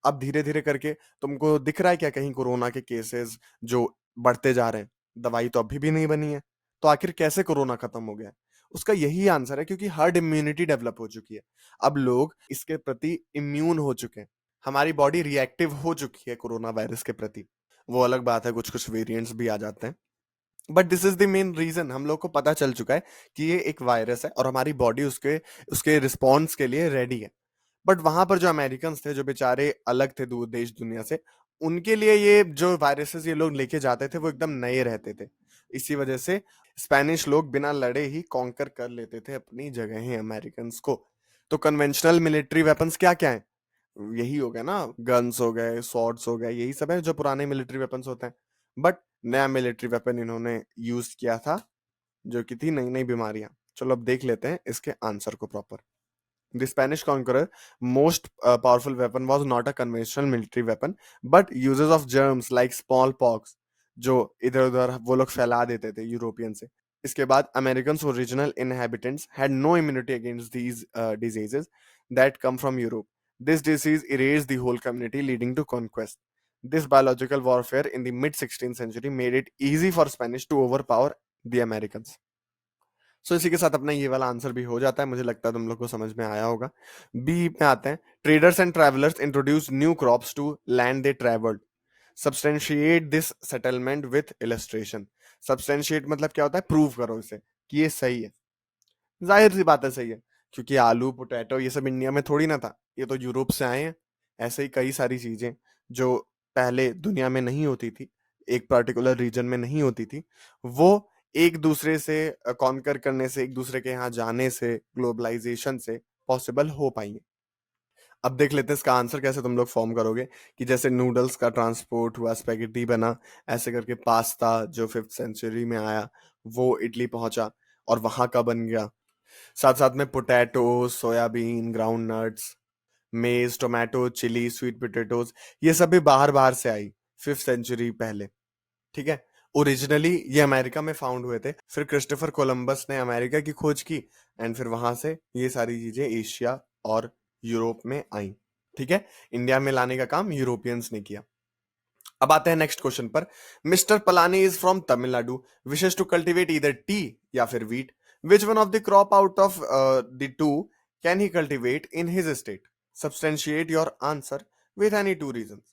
अब धीरे धीरे करके तुमको दिख रहा है क्या कहीं कोरोना के केसेस जो बढ़ते जा रहे हैं? दवाई तो अभी भी नहीं बनी है। तो आखिर कैसे कोरोना खत्म हो गया? उसका यही आंसर है, क्योंकि हर्ड इम्यूनिटी डेवलप हो चुकी है। अब लोग इसके प्रति इम्यून हो चुके हैं। हमारी बॉडी रिएक्टिव हो चुकी है कोरोना वायरस के प्रति। वो अलग बात है, कुछ कुछ वेरिएंट्स भी आ जाते हैं, but this is the main reason. हम लोग को पता चल चुका है कि ये एक वायरस है और हमारी बॉडी उसके उसके रिस्पॉन्स के लिए रेडी है। बट वहां पर जो अमेरिकन थे, जो बेचारे अलग थे दूर देश दुनिया से, उनके लिए ये जो वायरसेस ये लोग लेके जाते थे वो एकदम नए रहते थे। इसी वजह से स्पेनिश लोग बिना लड़े ही कॉन्कर कर लेते थे अपनी जगहें अमेरिकन को। तो कन्वेंशनल मिलिट्री वेपन्स क्या क्या है? यही हो गया ना, गन्स हो गए, स्वॉर्ड्स हो गए, यही सब है जो पुराने मिलिट्री वेपन्स होते हैं। बट नया मिलिट्री वेपन इन्होंने यूज किया था जो कि थी नई नई बीमारियां। चलो अब देख लेते हैं इसके आंसर को proper. The Spanish conqueror most powerful weapon was not a conventional military weapon, but uses of germs like smallpox, जो इधर उधर वो लोग फैला देते थे यूरोपियन से। इसके बाद Americans original inhabitants had no immunity against these diseases that come from Europe. This disease erased the whole community, leading to conquest. This biological warfare in the mid 16th century made it easy for Spanish to overpower the Americans. सो इसी के साथ अपना ये वाला answer भी हो जाता है। मुझे लगता है तुम लोग को समझ में आया होगा। बी में आते हैं। Traders and travellers introduce new crops to land they travelled. Substantiate this settlement with illustration. Substantiate मतलब क्या होता है? प्रूव करो इसे कि ये सही है। जाहिर सी बात है सही है, क्योंकि आलू पोटैटो ये सब इंडिया में थोड़ी ना था, ये तो यूरोप से आए हैं। ऐसे ही कई सारी चीजें जो पहले दुनिया में नहीं होती थी, एक पर्टिकुलर रीजन में नहीं होती थी, वो एक दूसरे से कॉन्कर करने से, एक दूसरे के यहाँ जाने से, ग्लोबलाइजेशन से पॉसिबल हो पाई है। अब देख लेते हैं इसका आंसर कैसे तुम लोग फॉर्म करोगे, कि जैसे नूडल्स का ट्रांसपोर्ट हुआ, स्पेगेटी बना, ऐसे करके पास्ता जो 5th सेंचुरी में आया वो इटली पहुंचा और वहां का बन गया। साथ साथ में पोटैटो, सोयाबीन, ग्राउंड नट्स, मेज, टोमेटो, चिली, स्वीट पोटैटोज, ये सब भी बाहर बाहर से आई 5th सेंचुरी पहले। ठीक है, ओरिजिनली ये अमेरिका में फाउंड हुए थे, फिर क्रिस्टोफर कोलंबस ने अमेरिका की खोज की, एंड फिर वहां से ये सारी चीजें एशिया और यूरोप में आई। ठीक है, इंडिया में लाने का काम यूरोपियंस ने किया। अब आते हैं नेक्स्ट क्वेश्चन पर। Mister Palani is from Tamil Nadu, wishes to cultivate either tea या फिर wheat, which one of the crop out of the two can he cultivate in his state, substantiate your answer with any two reasons.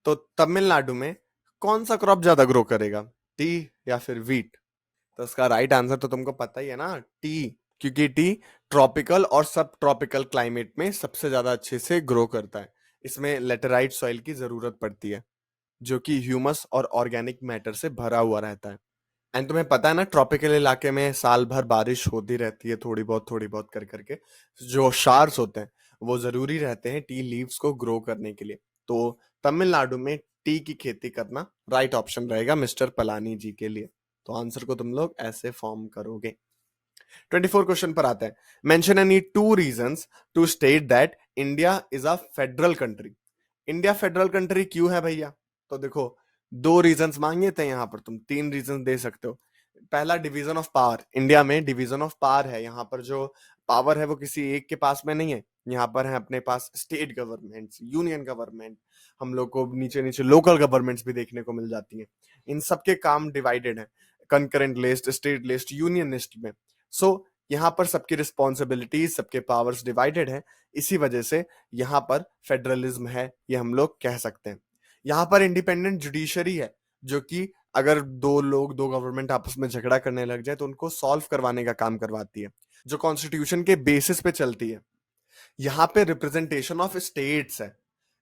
तो तमिलनाडु में कौन सा crop ज्यादा grow करेगा, T या फिर वीट? तो इसका राइट आंसर तो तुमको पता ही है ना, टी। क्योंकि टी ट्रॉपिकल और सब ट्रॉपिकल क्लाइमेट में सबसे ज्यादा अच्छे से ग्रो करता है। इसमें लेटेराइट सॉइल की जरूरत पड़ती है, जो कि ह्यूमस और ऑर्गेनिक मैटर से भरा हुआ रहता है। एंड तुम्हें पता है ना, ट्रॉपिकल इलाके में साल भर बारिश होती रहती है, थोड़ी बहुत कर करके। जो शार्स होते हैं वो जरूरी रहते हैं टी लीव्स को ग्रो करने के लिए। तो तमिलनाडु में टी की खेती करना राइट ऑप्शन रहेगा मिस्टर पलानी जी के लिए। तो आंसर को तुम लोग ऐसे फॉर्म करोगे। 24 क्वेश्चन पर आते हैं। Mention any two reasons to state that India is a federal country. India federal country क्यों है भैया? तो देखो, दो रीजंस मांगे थे, यहां पर तुम तीन रीजंस दे सकते हो। पहला, डिवीजन ऑफ पावर। इंडिया में डिवीजन ऑफ पावर है, यहाँ पर जो पावर है वो किसी एक के पास में नहीं है। यहाँ पर है अपने पास स्टेट गवर्नमेंट्स, यूनियन गवर्नमेंट, हम लोग को नीचे नीचे लोकल गवर्नमेंट्स भी देखने को मिल जाती हैं। इन सबके काम डिवाइडेड है, concurrent list, state list, union list में। सो यहाँ पर सबकी रिस्पॉन्सिबिलिटीज, सबके पावर्स डिवाइडेड है। इसी वजह से यहाँ पर फेडरलिज्म है, ये हम लोग कह सकते हैं। यहाँ पर इंडिपेंडेंट जुडिशरी है, जो कि अगर दो लोग, दो गवर्नमेंट आपस में झगड़ा करने लग जाए तो उनको सॉल्व करवाने का काम करवाती है, जो कॉन्स्टिट्यूशन के बेसिस पे चलती है। यहाँ पे रिप्रेजेंटेशन ऑफ स्टेट्स है।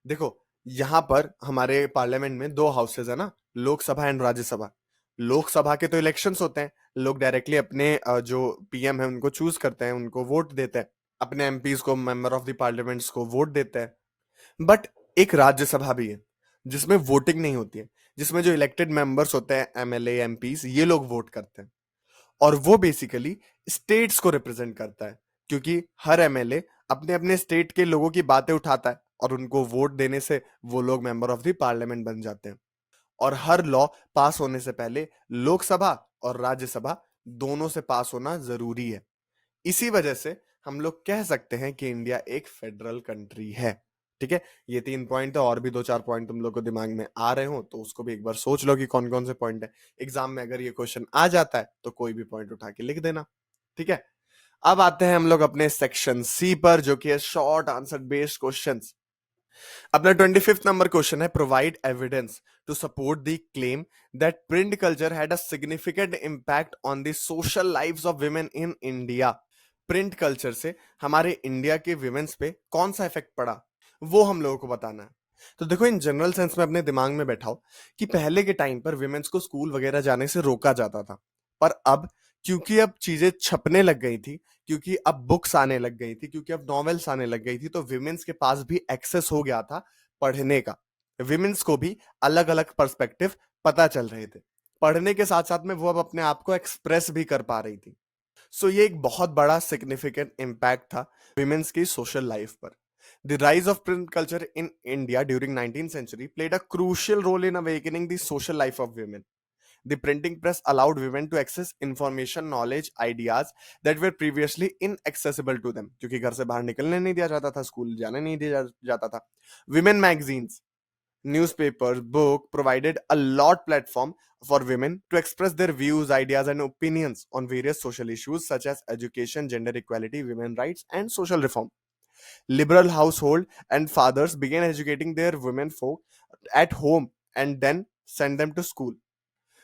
देखो, यहाँ पर हमारे पार्लियामेंट में दो हाउसेज है ना, लोकसभा एंड राज्यसभा। लोकसभा के तो इलेक्शंस होते हैं, लोग डायरेक्टली अपने जो पीएम है उनको चूज करते हैं, उनको वोट देते हैं, अपने एमपीज को, मेंबर ऑफ द पार्लियामेंट्स को वोट देते हैं। बट एक राज्यसभा भी है जिसमें वोटिंग नहीं होती है, जिसमें जो इलेक्टेड मेंबर्स होते हैं, एमएलए, एमपीज, ये लोग वोट करते हैं। और वो बेसिकली स्टेट्स को रिप्रेजेंट करता है, क्योंकि हर एमएलए अपने अपने स्टेट के लोगों की बातें उठाता है और उनको वोट देने से वो लोग मेंबर ऑफ द पार्लियामेंट बन जाते हैं। और हर लॉ पास होने से पहले लोकसभा और राज्यसभा दोनों से पास होना जरूरी है। इसी वजह से हम लोग कह सकते हैं कि इंडिया एक फेडरल कंट्री है। ठीक है, ये 3 पॉइंट है, और भी 2-4 पॉइंट तुम लोग को दिमाग में आ रहे हो तो उसको भी एक बार सोच लो कि कौन कौन से पॉइंट है। एग्जाम में अगर ये क्वेश्चन आ जाता है तो कोई भी पॉइंट उठा के लिख देना। ठीक है, अब आते हैं हम लोग अपने सेक्शन सी पर, जो कि है शॉर्ट आंसर बेस्ड क्वेश्चंस। अपना 25th नंबर क्वेश्चन है, provide evidence to support the claim that print culture had a significant impact on the social lives of women in India. Print culture से हमारे India के women's पे कौन सा effect पड़ा, वो हम लोगों को बताना है। तो देखो, इन जनरल सेंस में अपने दिमाग में बैठाओ कि पहले के टाइम पर विमेन्स को स्कूल वगैरह जाने से रोका जाता था, पर अब क्योंकि अब चीजें छपने लग गई थी, क्योंकि अब बुक्स आने लग गई थी, क्योंकि अब नॉवेल्स आने लग गई थी, तो विमेन्स के पास भी एक्सेस हो गया था पढ़ने का। विमेन्स को भी अलग अलग पर्सपेक्टिव पता चल रहे थे, पढ़ने के साथ साथ में वो अब अपने आप को एक्सप्रेस भी कर पा रही थी। सो ये एक बहुत बड़ा सिग्निफिकेंट इम्पैक्ट था विमेन्स की सोशल लाइफ पर। The rise of print culture in India during 19th century played a crucial role in awakening the social life of women. The printing press allowed women to access information, knowledge, ideas that were previously inaccessible to them, क्योंकि घर से बाहर निकलने नहीं दिया जाता था, school जाने नहीं दिया जाता था। Women magazines, newspapers, book provided a lot platform for women to express their views, ideas, and opinions on various social issues such as education, gender equality, women rights, and social reform. Liberal household and fathers began educating their women folk at home and then send them to school.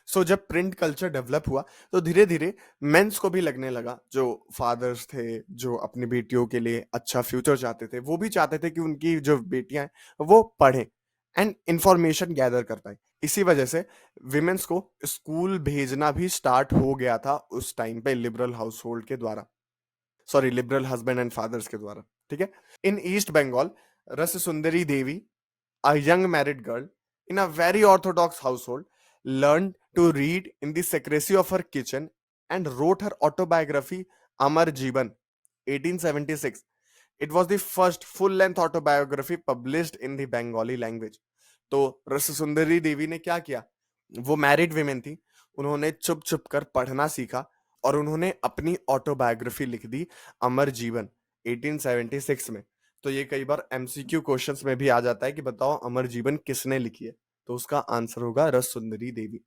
सो जब print culture develop हुआ तो धीरे धीरे mains को भी लगने लगा, जो फादर्स थे, जो अपनी बेटियों के लिए अच्छा फ्यूचर चाहते थे, वो भी चाहते थे कि उनकी जो बेटियां हैं वो पढ़ें एंड इंफॉर्मेशन गैदर कर पाए। इसी वजह से विमेन्स को स्कूल भेजना भी स्टार्ट हो गया था उस टाइम पे लिबरल हाउस होल्ड के द्वारा, sorry liberal husband and fathers के द्वारा। ठीक है। इन ईस्ट बंगाल, रस सुंदरी देवी, a young married girl in a very orthodox household, learned to read in the secrecy of her kitchen and wrote her autobiography Amar Jeevan 1876. It was the first full-length autobiography published in the Bengali language. तो रस सुंदरी देवी ने क्या किया, वो married women थी, उन्होंने चुप चुप कर पढ़ना सीखा और उन्होंने अपनी ऑटोबायोग्राफी लिख दी अमर जीवन 1876 में। तो ये कई बार एमसीक्यू क्वेश्चंस में भी आ जाता है कि बताओ अमर जीवन किसने लिखी है, तो उसका आंसर होगा रस सुंदरी देवी।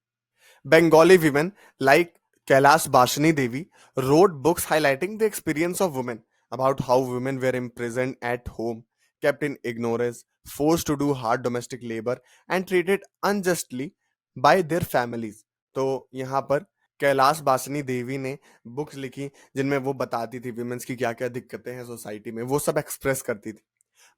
Bengali women like Kailash Bashani Devi wrote books highlighting the experience of women, about how women were imprisoned at home, kept in ignorance, forced to do hard domestic labor, and treated unjustly by their families. तो यहाँ पर कैलाश बासनी देवी ने books लिखी जिनमें वो बताती थी women's की क्या क्या दिक्कतें हैं सोसाइटी में, वो सब एक्सप्रेस करती थी।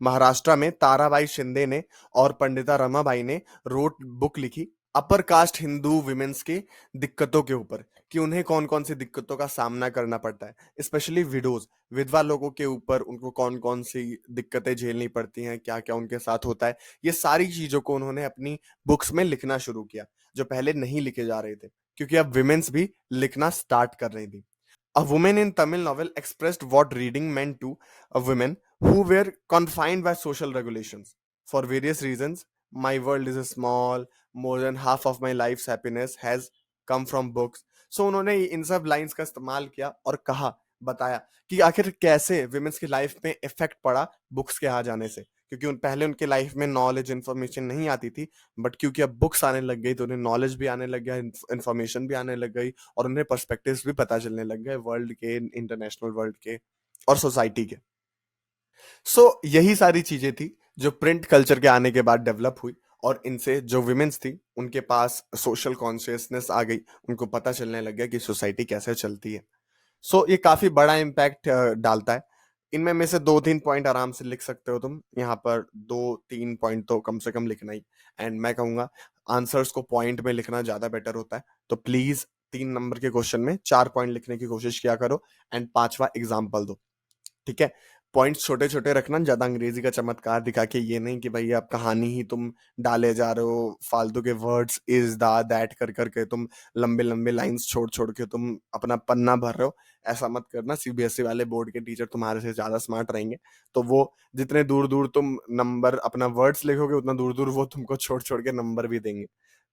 महाराष्ट्र में ताराबाई शिंदे ने और पंडिता रमाबाई ने रोट बुक लिखी अपर कास्ट हिंदू विमेन्स की दिक्कतों के ऊपर, कि उन्हें कौन कौन सी दिक्कतों का सामना करना पड़ता है, स्पेशली विडोज, विधवा लोगों के ऊपर उनको कौन कौन सी दिक्कतें झेलनी पड़ती हैं, क्या क्या उनके साथ होता है। ये सारी चीजों को उन्होंने अपनी बुक्स में लिखना शुरू किया, जो पहले नहीं लिखे जा रहे थे, क्योंकि अब विमेन्स भी लिखना स्टार्ट कर रही थी। A woman in Tamil novel expressed what reading meant to a women who were confined by social regulations. For various reasons, my world is small, more than half of my life's happiness has come from books. So उन्होंने इन सब lines का इस्तेमाल किया और कहा, बताया कि आखिर कैसे विमेन्स की लाइफ में इफेक्ट पड़ा बुक्स के आ जाने से, क्योंकि पहले उनके लाइफ में नॉलेज इन्फॉर्मेशन नहीं आती थी, बट क्योंकि अब बुक्स आने लग गई तो उन्हें नॉलेज भी आने लग गया, इन्फॉर्मेशन भी आने लग गई और उन्हें पर्सपेक्टिव्स भी पता चलने लग गए वर्ल्ड के, इंटरनेशनल वर्ल्ड के और सोसाइटी के। सो यही सारी चीजें थी जो प्रिंट कल्चर के आने के बाद डेवलप हुई और इनसे जो विमेन्स थी उनके पास सोशल कॉन्शियसनेस आ गई, उनको पता चलने लग गया कि सोसाइटी कैसे चलती है। सो ये काफी बड़ा इम्पैक्ट डालता है। इनमें में से 2-3 पॉइंट आराम से लिख सकते हो तुम, यहाँ पर 2-3 पॉइंट तो कम से कम लिखना ही, एंड मैं कहूंगा आंसर्स को पॉइंट में लिखना ज्यादा बेटर होता है, तो प्लीज 3 नंबर के क्वेश्चन में 4 पॉइंट लिखने की कोशिश किया करो एंड 5वां एग्जाम्पल दो। ठीक है। पॉइंट्स छोटे छोटे रखना, ज्यादा अंग्रेजी का चमत्कार दिखा के ये नहीं कि भाई आप कहानी ही तुम डाले जा रहे हो, फालतू के वर्ड्स इज दा दैट कर करके तुम लंबे लंबे लाइंस छोड़ छोड़ के तुम अपना पन्ना भर रहे हो। ऐसा मत करना, सीबीएसई वाले बोर्ड के टीचर तुम्हारे से ज्यादा स्मार्ट रहेंगे, तो वो जितने दूर दूर तुम नंबर अपना वर्ड्स लिखोगे उतना दूर दूर वो तुमको छोड़ छोड़ के नंबर भी देंगे।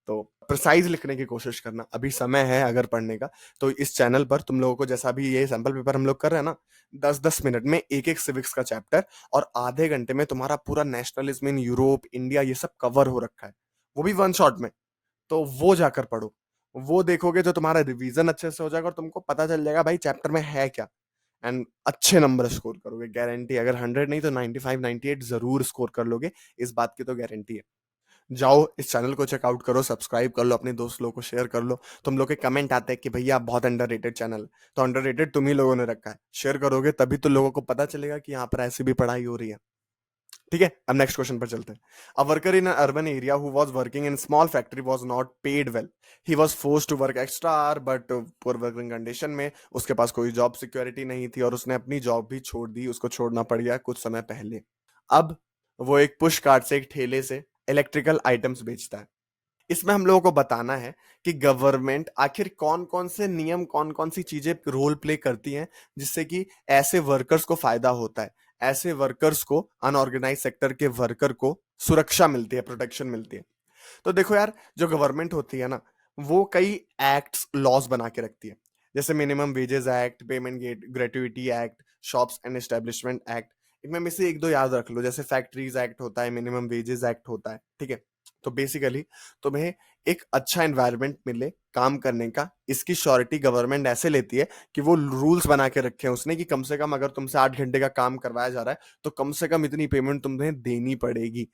तो प्रिसाइज लिखने की कोशिश करना, अभी समय है अगर पढ़ने का तो इस चैनल पर तुम लोगों को, जैसा भी ये सैंपल पेपर हम लोग कर रहे हैं ना, 10-10 मिनट में एक एक सिविक्स का चैप्टर और आधे घंटे में तुम्हारा पूरा नेशनलिज्म इन यूरोप इंडिया ये सब कवर हो रखा है, वो भी वन शॉट में। तो वो जाकर पढ़ो, वो देखोगे तो तुम्हारा रिवीजन अच्छे से हो जाएगा और तुमको पता चल जाएगा भाई चैप्टर में है क्या, एंड अच्छे नंबर स्कोर करोगे गारंटी। अगर 100 नहीं तो 95-98 जरूर स्कोर कर लोगे, इस बात की तो गारंटी है। जाओ इस चैनल को चेकआउट करो, सब्सक्राइब कर लो, अपने दोस्त लोगों को शेयर कर लो। तुम लोग के कमेंट आते हैं कि भैया बहुत अंडररेटेड चैनल है, तो अंडररेटेड तुम ही लोगों ने रखा है, शेयर करोगे तभी तो लोगों को पता चलेगा कि यहाँ पर ऐसी भी पढ़ाई हो रही है। ठीक है, अब नेक्स्ट क्वेश्चन पर चलते हैं। A worker in urban area who was working in small factory was not paid well, he was forced to work extra hour, but poor working condition में उसके पास कोई जॉब सिक्योरिटी नहीं थी और उसने अपनी जॉब भी छोड़ दी, उसको छोड़ना पड़ गया कुछ समय पहले। अब वो एक पुश कार्ट से, एक ठेले से इलेक्ट्रिकल आइटम्स बेचता है। इसमें हम लोगों को बताना है कि गवर्नमेंट आखिर कौन कौन से नियम, कौन कौन सी चीजें रोल प्ले करती हैं जिससे कि ऐसे वर्कर्स को फायदा होता है, ऐसे वर्कर्स को, अनऑर्गेनाइज सेक्टर के वर्कर को सुरक्षा मिलती है, प्रोटेक्शन मिलती है। तो देखो यार, जो गवर्नमेंट होती है ना, वो कई एक्ट्स, लॉज बना के रखती है, जैसे minimum wages act, payment gratuity act, shops and establishment act. इनमें में से एक दो याद रख लो, जैसे फैक्ट्रीज एक्ट होता है, मिनिमम वेजेस एक्ट होता है। ठीक है। तो बेसिकली तुम्हें एक अच्छा एनवायरनमेंट मिले काम करने का, इसकी श्योरिटी गवर्नमेंट ऐसे लेती है कि वो रूल्स बना के रखे हैं उसने कि कम से कम अगर तुमसे 8 घंटे का काम करवाया जा रहा है तो कम से कम इतनी पेमेंट तुम्हें देनी पड़ेगी।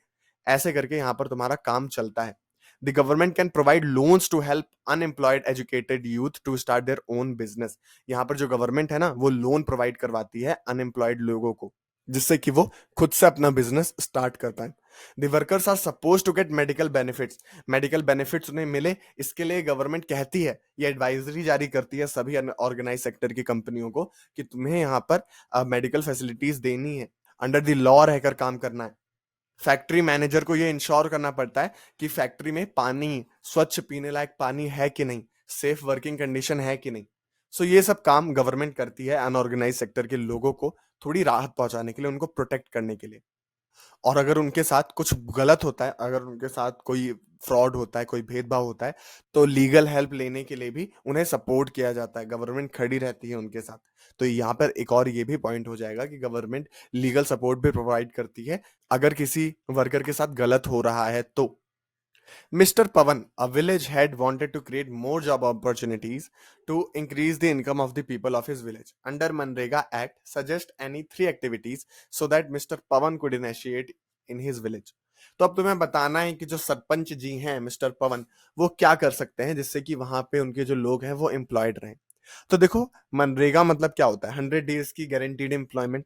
ऐसे करके यहाँ पर तुम्हारा काम चलता है। The government can provide loans to help unemployed educated youth to start their own business. यहाँ पर जो गवर्नमेंट है ना, वो लोन प्रोवाइड करवाती है अनएम्प्लॉयड लोगों को, जिससे कि वो खुद से अपना बिजनेस स्टार्ट कर पाए। The workers are suppose to get medical benefits. Medical benefits उन्हें मिले, इसके लिए गवर्नमेंट कहती है, ये एडवाइजरी जारी करती है सभी ऑर्गेनाइज सेक्टर की कंपनियों को कि तुम्हें यहाँ पर मेडिकल फैसिलिटीज देनी है, अंडर द लॉ रहकर काम करना है। फैक्ट्री मैनेजर को ये इंश्योर करना पड़ता है कि फैक्ट्री में पानी, स्वच्छ पीने लायक पानी है कि नहीं, सेफ वर्किंग कंडीशन है कि नहीं। सो ये सब काम गवर्नमेंट करती है अनऑर्गेनाइज सेक्टर के लोगों को थोड़ी राहत पहुंचाने के लिए, उनको प्रोटेक्ट करने के लिए। और अगर उनके साथ कुछ गलत होता है, अगर उनके साथ कोई फ्रॉड होता है, कोई भेदभाव होता है, तो लीगल हेल्प लेने के लिए भी उन्हें सपोर्ट किया जाता है, गवर्नमेंट खड़ी रहती है उनके साथ। तो यहाँ पर एक और ये भी पॉइंट हो जाएगा कि गवर्नमेंट लीगल सपोर्ट भी प्रोवाइड करती है अगर किसी वर्कर के साथ गलत हो रहा है तो। Mr. Pavan, a village head, wanted to create more job opportunities to increase the income of the people of his village. Under Manrega Act, suggest any three activities so that Mr. Pavan could initiate in his village. तो अब तुम्हें बताना है कि जो सरपंच जी हैं mister पवन, वो क्या कर सकते हैं जिससे कि वहां पे उनके जो लोग हैं वो एम्प्लॉयड रहें। तो देखो, मनरेगा मतलब क्या होता है? 100 डेज की गारंटीड एम्प्लॉयमेंट।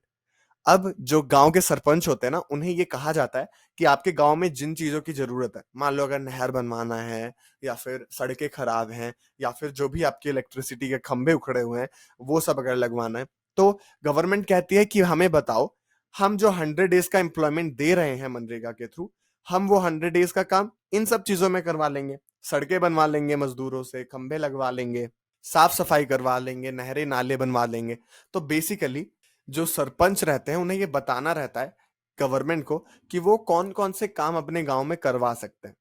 अब जो गांव के सरपंच होते हैं ना, उन्हें ये कहा जाता है कि आपके गांव में जिन चीजों की जरूरत है, मान लो अगर नहर बनवाना है, या फिर सड़कें खराब हैं, या फिर जो भी आपके इलेक्ट्रिसिटी के खंभे उखड़े हुए हैं, वो सब अगर लगवाना है, तो गवर्नमेंट कहती है कि हमें बताओ, हम जो 100 डेज का एम्प्लॉयमेंट दे रहे हैं मनरेगा के थ्रू, हम वो 100 डेज का काम इन सब चीजों में करवा लेंगे। सड़कें बनवा लेंगे मजदूरों से, खंभे लगवा लेंगे, साफ सफाई करवा लेंगे, नहरें नाले बनवा लेंगे। तो बेसिकली जो सरपंच रहते हैं, उन्हें ये बताना रहता है गवर्नमेंट को कि वो कौन कौन से काम अपने गांव में करवा सकते हैं।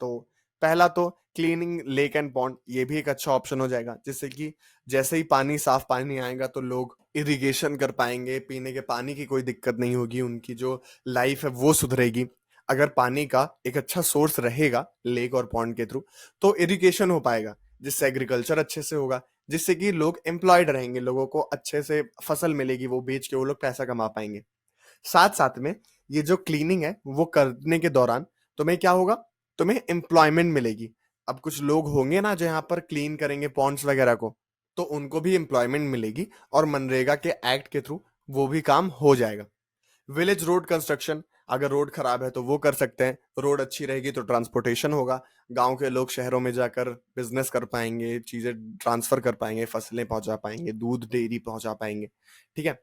तो पहला तो क्लीनिंग लेक एंड पॉन्ड, ये भी एक अच्छा ऑप्शन हो जाएगा, जिससे कि जैसे ही पानी, साफ पानी आएगा तो लोग इरिगेशन कर पाएंगे, पीने के पानी की कोई दिक्कत नहीं होगी, उनकी जो लाइफ है वो सुधरेगी। अगर पानी का एक अच्छा सोर्स रहेगा लेक और पॉन्ड के थ्रू, तो इरिगेशन हो पाएगा, जिससे एग्रीकल्चर अच्छे से होगा, जिससे कि लोग एम्प्लॉयड रहेंगे, लोगों को अच्छे से फसल मिलेगी, वो बेच के वो लोग पैसा कमा पाएंगे। साथ साथ में ये जो क्लीनिंग है वो करने के दौरान तुम्हें क्या होगा, तुम्हें एम्प्लॉयमेंट मिलेगी। अब कुछ लोग होंगे ना जो यहाँ पर क्लीन करेंगे पॉन्ड्स वगैरह को, तो उनको भी एम्प्लॉयमेंट मिलेगी और मनरेगा के एक्ट के थ्रू वो भी काम हो जाएगा। विलेज रोड कंस्ट्रक्शन, अगर रोड खराब है तो वो कर सकते हैं, रोड अच्छी रहेगी तो ट्रांसपोर्टेशन होगा, गांव के लोग शहरों में जाकर बिजनेस कर पाएंगे, चीजें ट्रांसफर कर पाएंगे, फसलें पहुंचा पाएंगे, दूध डेयरी पहुंचा पाएंगे। ठीक है।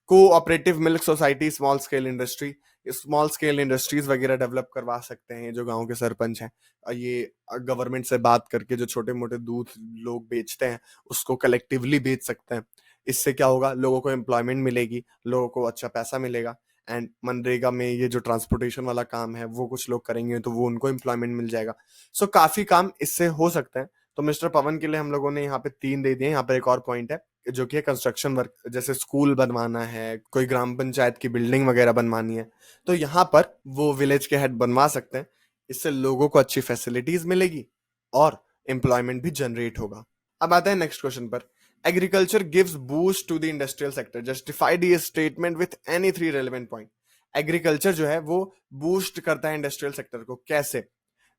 Cooperative milk society, small scale industry, small scale industries वगैरह डेवलप करवा सकते हैं जो गांव के सरपंच हैं। ये गवर्नमेंट से बात करके जो छोटे मोटे दूध लोग बेचते हैं उसको कलेक्टिवली बेच सकते हैं। इससे क्या होगा, लोगों को एम्प्लॉयमेंट मिलेगी, लोगों को अच्छा पैसा मिलेगा, एंड मनरेगा में ये जो ट्रांसपोर्टेशन वाला काम है वो कुछ लोग करेंगे तो वो उनको एम्प्लॉयमेंट मिल जाएगा। सो काफी काम इससे हो सकते हैं। तो मिस्टर पवन के लिए हम लोगों ने यहाँ पे 3 दे दिए। यहाँ पर एक और पॉइंट है जो कि है कंस्ट्रक्शन वर्क, जैसे स्कूल बनवाना है, कोई ग्राम पंचायत की बिल्डिंग वगैरह बनवानी है, तो यहाँ पर वो विलेज के हेड बनवा सकते हैं। इससे लोगों को अच्छी फैसिलिटीज मिलेगी और एम्प्लॉयमेंट भी जनरेट होगा। अब आता है नेक्स्ट क्वेश्चन पर। Agriculture gives boost to the industrial sector, justify the statement with any 3 relevant point. Agriculture जो है वो बूस्ट करता है इंडस्ट्रियल सेक्टर को, कैसे?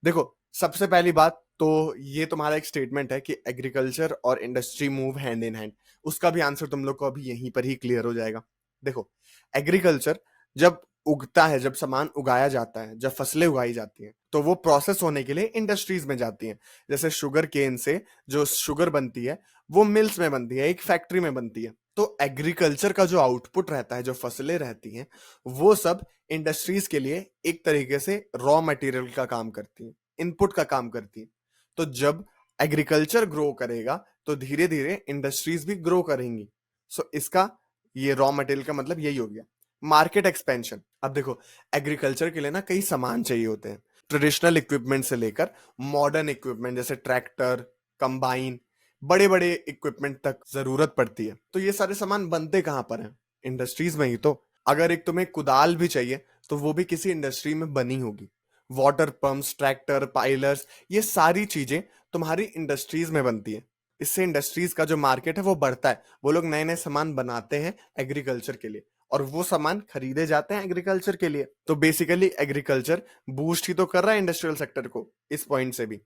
देखो, सबसे पहली बात तो ये तुम्हारा एक स्टेटमेंट है कि एग्रीकल्चर और industry move hand in hand, उसका भी आंसर तुम लोग को अभी यहीं पर ही क्लियर हो जाएगा। देखो, एग्रीकल्चर जब उगता है, जब सामान उगाया जाता है, जब फसलें उगाई जाती हैं, तो वो प्रोसेस होने के लिए इंडस्ट्रीज में जाती हैं। जैसे शुगर केन से जो शुगर बनती है वो मिल्स में बनती है, एक फैक्ट्री में बनती है। तो एग्रीकल्चर का जो आउटपुट रहता है, जो फसलें रहती हैं, वो सब इंडस्ट्रीज के लिए एक तरीके से रॉ मटेरियल का काम करती हैं, इनपुट का काम करती हैं। तो जब एग्रीकल्चर ग्रो करेगा तो धीरे धीरे इंडस्ट्रीज भी ग्रो करेंगी। सो इसका, ये रॉ मटेरियल का मतलब यही हो गया। मार्केट एक्सपेंशन, अब देखो, एग्रीकल्चर के लिए ना कई सामान चाहिए होते हैं, ट्रेडिशनल इक्विपमेंट से लेकर मॉडर्न इक्विपमेंट, जैसे ट्रैक्टर, कंबाइन, बड़े बड़े इक्विपमेंट तक जरूरत पड़ती है। तो ये सारे सामान बनते कहाँ पर हैं? इंडस्ट्रीज में ही तो। अगर एक तुम्हें कुदाल भी चाहिए तो वो भी किसी इंडस्ट्री में बनी होगी। वाटर पंप्स, ट्रैक्टर, पाइलर्स, ये सारी चीजें तुम्हारी इंडस्ट्रीज में बनती है। इससे इंडस्ट्रीज का जो मार्केट है वो बढ़ता है, वो लोग नए नए सामान बनाते हैं एग्रीकल्चर के लिए, और वो सामान खरीदे जाते हैं एग्रीकल्चर के लिए। तो बेसिकली एग्रीकल्चर बूस्ट ही तो कर रहा है इंडस्ट्रियल सेक्टर को इस पॉइंट से भी।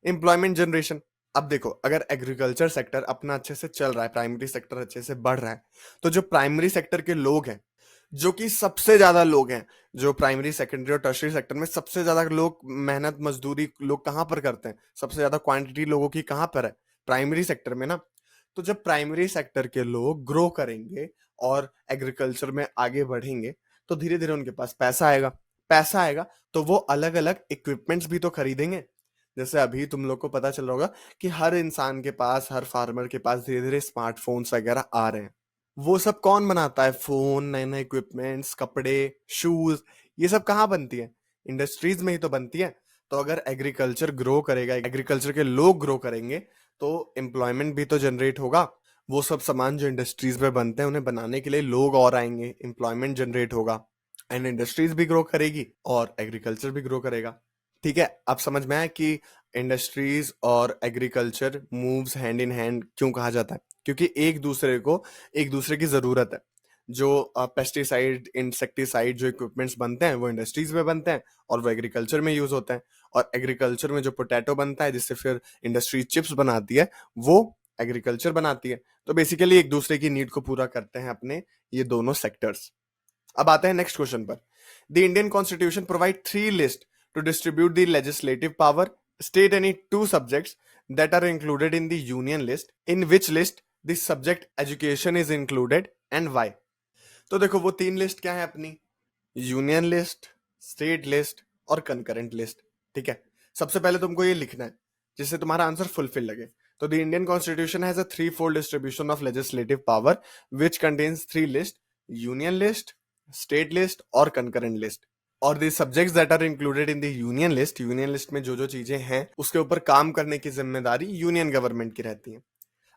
एम्प्लॉयमेंट जनरेशन, अब देखो अगर एग्रीकल्चर सेक्टर अपना अच्छे से चल रहा है, प्राइमरी सेक्टर अच्छे से बढ़ रहा है, तो जो प्राइमरी सेक्टर के लोग हैं, जो कि सबसे ज्यादा लोग हैं, जो प्राइमरी सेकेंडरी और टर्शरी सेक्टर में सबसे ज्यादा लोग मेहनत मजदूरी लोग कहां पर करते हैं, सबसे ज्यादा क्वांटिटी लोगों की कहां पर है, प्राइमरी सेक्टर में ना। तो जब प्राइमरी सेक्टर के लोग ग्रो करेंगे और एग्रीकल्चर में आगे बढ़ेंगे, तो धीरे धीरे उनके पास पैसा आएगा। पैसा आएगा तो वो अलग अलग इक्विपमेंट्स भी तो खरीदेंगे। जैसे अभी तुम लोग को पता चल रहा होगा कि हर इंसान के पास, हर फार्मर के पास धीरे धीरे स्मार्टफोन्स वगैरह आ रहे हैं। वो सब कौन बनाता है? फोन, नए नए इक्विपमेंट्स, कपड़े, शूज, ये सब कहाँ बनती है? इंडस्ट्रीज में ही तो बनती है। तो अगर एग्रीकल्चर ग्रो करेगा, एग्रीकल्चर के लोग ग्रो करेंगे, तो एम्प्लॉयमेंट भी तो जनरेट होगा। वो सब सामान जो इंडस्ट्रीज में बनते हैं उन्हें बनाने के लिए लोग और आएंगे, एम्प्लॉयमेंट जनरेट होगा, एंड इंडस्ट्रीज भी ग्रो करेगी और एग्रीकल्चर भी ग्रो करेगा। ठीक है, अब समझ में आया कि इंडस्ट्रीज और agriculture moves hand in hand क्यों कहा जाता है? क्योंकि एक दूसरे की जरूरत है। जो पेस्टिसाइड, इंसेक्टिसाइड जो इक्विपमेंट्स बनते हैं वो इंडस्ट्रीज में बनते हैं और वो एग्रीकल्चर में यूज होते हैं। और एग्रीकल्चर में जो पोटैटो बनता है, जिससे फिर इंडस्ट्री चिप्स बनाती है, वो एग्रीकल्चर बनाती है। तो बेसिकली एक दूसरे की नीड को पूरा करते हैं अपने ये दोनों सेक्टर्स। अब आते हैं नेक्स्ट क्वेश्चन पर। The Indian constitution provide 3 list to distribute the legislative power. State any 2 subjects that are included in the union list, in which list the subject education is included and why? तो देखो वो 3 list क्या है अपनी? Union list, state list और concurrent list. ठीक है, सबसे पहले तुमको ये लिखना है जिससे तुम्हारा आंसर फुलफिल लगे। तो the Indian constitution has a 3-fold distribution of legislative power which contains 3 list: union list, state list और कंकरेंट लिस्ट। और the subjects that are included in the union list में जो जो चीजें हैं उसके ऊपर काम करने की जिम्मेदारी यूनियन गवर्नमेंट की रहती है।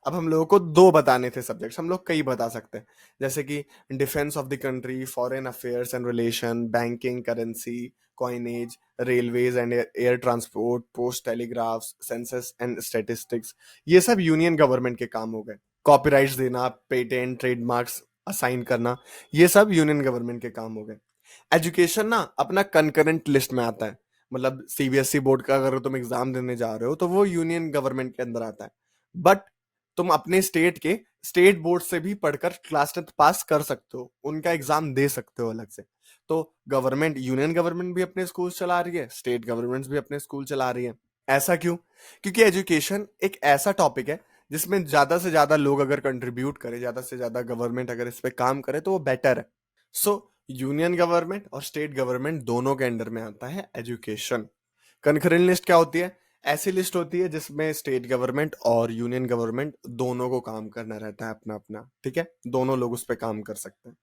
अब हम लोगों को 2 बताने थे सब्जेक्ट्स, हम लोग कई बता सकते हैं, जैसे कि defence of the country, foreign affairs and relation, banking, currency, coinage, railways and air transport, post telegraphs, census and statistics. ये सब यूनियन गवर्नमेंट के काम हो गए। कॉपीराइट्स देना, पेटेंट, ट्रेडमार्क्स असाइन करना, ये सब यूनियन गवर्नमेंट के काम हो गए। एजुकेशन ना अपना कंकरेंट लिस्ट में आता है। मतलब सीबीएसई बोर्ड का अगर तुम एग्जाम देने जा रहे हो तो वो यूनियन गवर्नमेंट के अंदर आता है। बट तुम अपने स्टेट के स्टेट बोर्ड से भी पढ़कर क्लास 10th पास कर सकते हो, उनका एग्जाम दे सकते हो अलग से। तो गवर्नमेंट, यूनियन गवर्नमेंट भी अपने स्कूल चला रही है, स्टेट गवर्नमेंट भी अपने स्कूल चला रही है। ऐसा क्यों? क्योंकि एजुकेशन एक ऐसा टॉपिक है जिसमें ज्यादा से ज्यादा लोग अगर कंट्रीब्यूट करें, ज्यादा से ज्यादा गवर्नमेंट अगर इस पे काम करे तो वो बेटर है। सो यूनियन गवर्नमेंट और स्टेट गवर्नमेंट दोनों के अंडर में आता है एजुकेशन। कंकरेंट लिस्ट क्या होती है? ऐसी लिस्ट होती है जिसमें स्टेट गवर्नमेंट और यूनियन गवर्नमेंट दोनों को काम करना रहता है अपना अपना। ठीक है, दोनों लोग उस पर काम कर सकते हैं।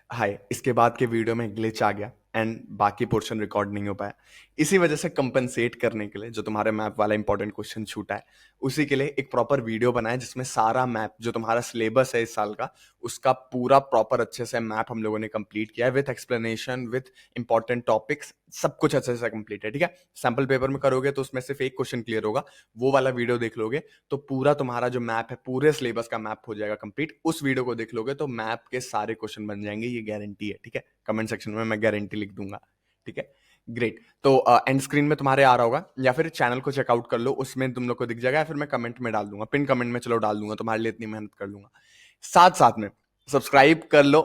हाय, इसके बाद के वीडियो में ग्लिच आ गया एंड बाकी पोर्शन रिकॉर्ड नहीं हो पाया। इसी वजह से कंपनसेट करने के लिए जो तुम्हारे मैप वाला इंपॉर्टेंट क्वेश्चन छूटा है, उसी के लिए एक प्रॉपर वीडियो बनाया जिसमें सारा मैप जो तुम्हारा सिलेबस है इस साल का, उसका पूरा प्रॉपर अच्छे से मैप हम लोगों ने कंप्लीट किया है with explanation, with important topics, सब कुछ अच्छे से कंप्लीट है। ठीक है, सैम्पल पेपर में करोगे तो उसमें सिर्फ एक क्वेश्चन क्लियर होगा, वो वाला वीडियो देख लोगे तो पूरा तुम्हारा जो मैप है, पूरे सिलेबस का मैप हो जाएगा कंप्लीट। उस वीडियो को देख लोगे तो मैप के सारे क्वेश्चन बन जाएंगे, ये गारंटी है। ठीक है, कमेंट सेक्शन में मैं गारंटी लिख दूंगा। ठीक है, ग्रेट। तो एंड स्क्रीन में तुम्हारे आ रहा होगा, या फिर चैनल को चेकआउट कर लो, उसमें तुम लोग को दिख जाएगा, या फिर मैं कमेंट में डाल दूंगा, पिन कमेंट में चलो डाल दूंगा, तुम्हारे लिए इतनी मेहनत कर लूंगा। साथ साथ में सब्सक्राइब कर लो।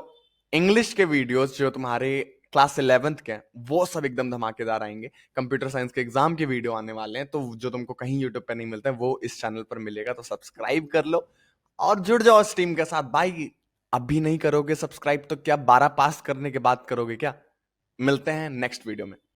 इंग्लिश के वीडियोस जो तुम्हारे क्लास 11th के हैं वो सब एकदम धमाकेदार आएंगे। कंप्यूटर साइंस के एग्जाम के वीडियो आने वाले हैं, तो जो तुमको कहीं यूट्यूब पे नहीं मिलता है वो इस चैनल पर मिलेगा। तो सब्सक्राइब कर लो और जुड़ जाओ इस टीम के साथ। भाई अभी नहीं करोगे सब्सक्राइब तो क्या 12 पास करने के बाद करोगे क्या? मिलते हैं नेक्स्ट वीडियो में।